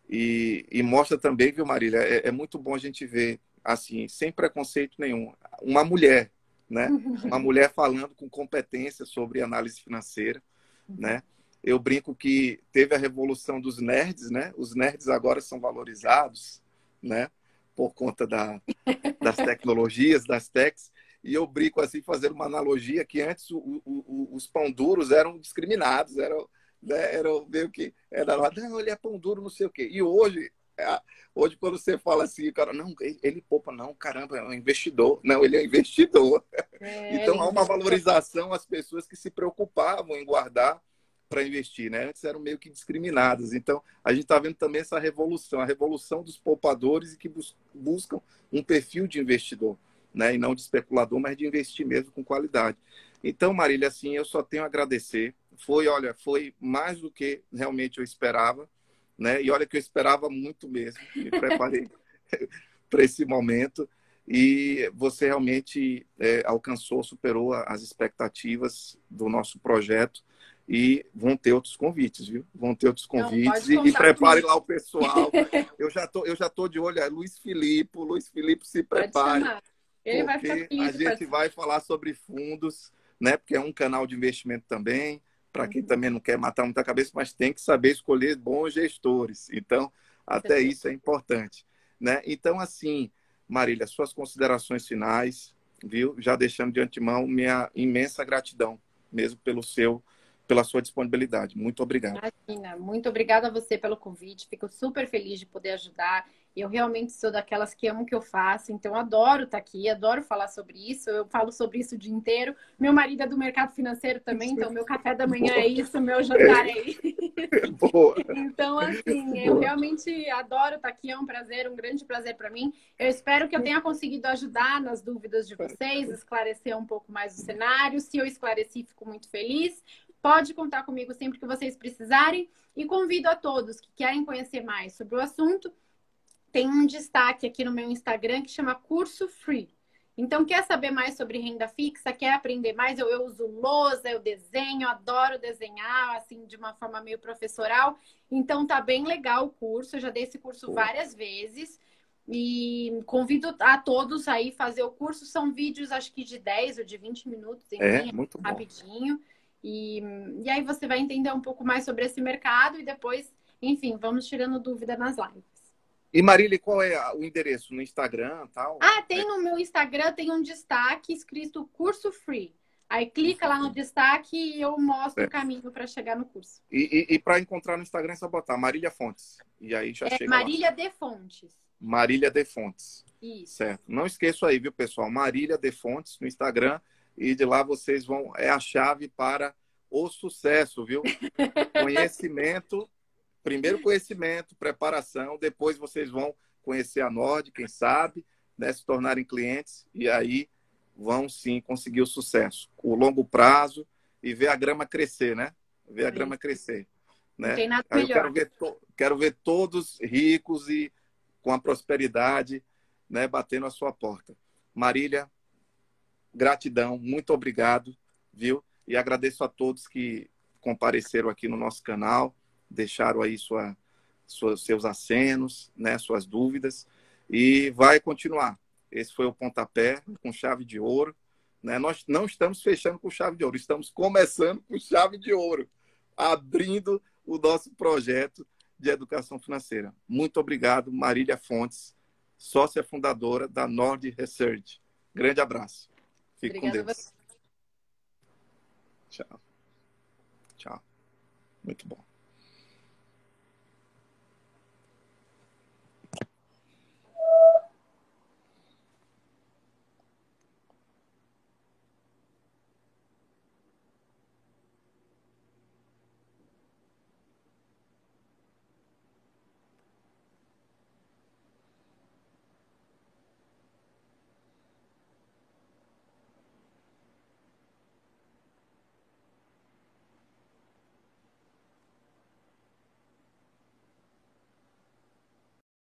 E mostra também, viu, Marília? É muito bom a gente ver, assim, sem preconceito nenhum, uma mulher, né? Uma mulher falando com competência sobre análise financeira, né? Eu brinco que teve a revolução dos nerds, né? Os nerds agora são valorizados, né? Por conta das tecnologias, das techs. E eu brinco assim, fazendo uma analogia que antes os pão duros eram discriminados, eram meio que era lá, não, ele é pão duro, não sei o quê. E hoje quando você fala assim, cara, não, ele poupa, não, caramba, é um investidor. Não, ele é investidor. Então há uma valorização às pessoas que se preocupavam em guardar para investir, né? Antes eram meio que discriminadas. Então, a gente está vendo também essa revolução, a revolução dos poupadores e que buscam um perfil de investidor, né? E não de especulador, mas de investir mesmo com qualidade. Então, Marília, assim, eu só tenho a agradecer. Foi mais do que realmente eu esperava, né? E olha que eu esperava muito mesmo. Me preparei para esse momento. E você realmente alcançou, superou as expectativas do nosso projeto. E vão ter outros convites, viu? Vão ter outros Não, convites pode e contar prepare comigo. lá o pessoal. Eu já tô de olho, Luiz Filipe, se Pode prepare, chamar. Ele vai ficar porque a feliz de gente participar. vai falar sobre fundos, né? Porque é um canal de investimento também, para quem também não quer matar muita cabeça, mas tem que saber escolher bons gestores. Então, Com até certeza. isso é importante, né? Então, assim, Marília, suas considerações finais, viu? Já deixando de antemão minha imensa gratidão, mesmo pela sua disponibilidade. Muito obrigado. Imagina, muito obrigada a você pelo convite. Fico super feliz de poder ajudar. Eu realmente sou daquelas que amo o que eu faço, então adoro estar aqui, adoro falar sobre isso. Eu falo sobre isso o dia inteiro. Meu marido é do mercado financeiro também, então meu café da manhã é Boa. isso, meu jantar é isso. Boa. Então, assim, eu Boa. realmente adoro estar aqui, é um prazer, um grande prazer para mim. Eu espero que eu tenha conseguido ajudar nas dúvidas de vocês, esclarecer um pouco mais o cenário. Se eu esclareci, fico muito feliz. Pode contar comigo sempre que vocês precisarem. E convido a todos que querem conhecer mais sobre o assunto. Tem um destaque aqui no meu Instagram que chama Curso Free. Então, quer saber mais sobre renda fixa? Quer aprender mais? Eu uso lousa, eu desenho, adoro desenhar, assim, de uma forma meio professoral. Então, tá bem legal o curso. Eu já dei esse curso várias vezes. E convido a todos aí fazer o curso. São vídeos, acho que de 10 ou de 20 minutos, enfim, Muito bom. rapidinho. E aí você vai entender um pouco mais sobre esse mercado e depois, enfim, vamos tirando dúvida nas lives. E Marília, qual é o endereço no Instagram, tal? Ah, tem no meu Instagram, tem um destaque escrito curso free. Aí clica lá no destaque e eu mostro o É. caminho para chegar no curso. E para encontrar no Instagram é só botar Marília Fontes. E aí já É chega lá. Marília de Fontes. Marília de Fontes. Isso. Certo. Não esqueça aí, viu, pessoal? Marília de Fontes no Instagram. E de lá vocês vão. É a chave para o sucesso, viu? Conhecimento. Primeiro conhecimento, preparação. Depois vocês vão conhecer a Nord, quem sabe, né, se tornarem clientes. E aí vão sim conseguir o sucesso. O longo prazo e ver a grama crescer, né? Ver a grama crescer. Não Né? tem nada Aí eu melhor. quero ver todos ricos e com a prosperidade né, batendo a sua porta. Marília, gratidão, muito obrigado, viu? E agradeço a todos que compareceram aqui no nosso canal, deixaram aí seus acenos, né, suas dúvidas, e vai continuar. Esse foi o pontapé com chave de ouro, né? Nós não estamos fechando com chave de ouro, estamos começando com chave de ouro, abrindo o nosso projeto de educação financeira. Muito obrigado, Marília Fontes, sócia fundadora da Nord Research. Grande abraço. Fique com Obrigada a Deus. você. Tchau. Tchau. Muito bom.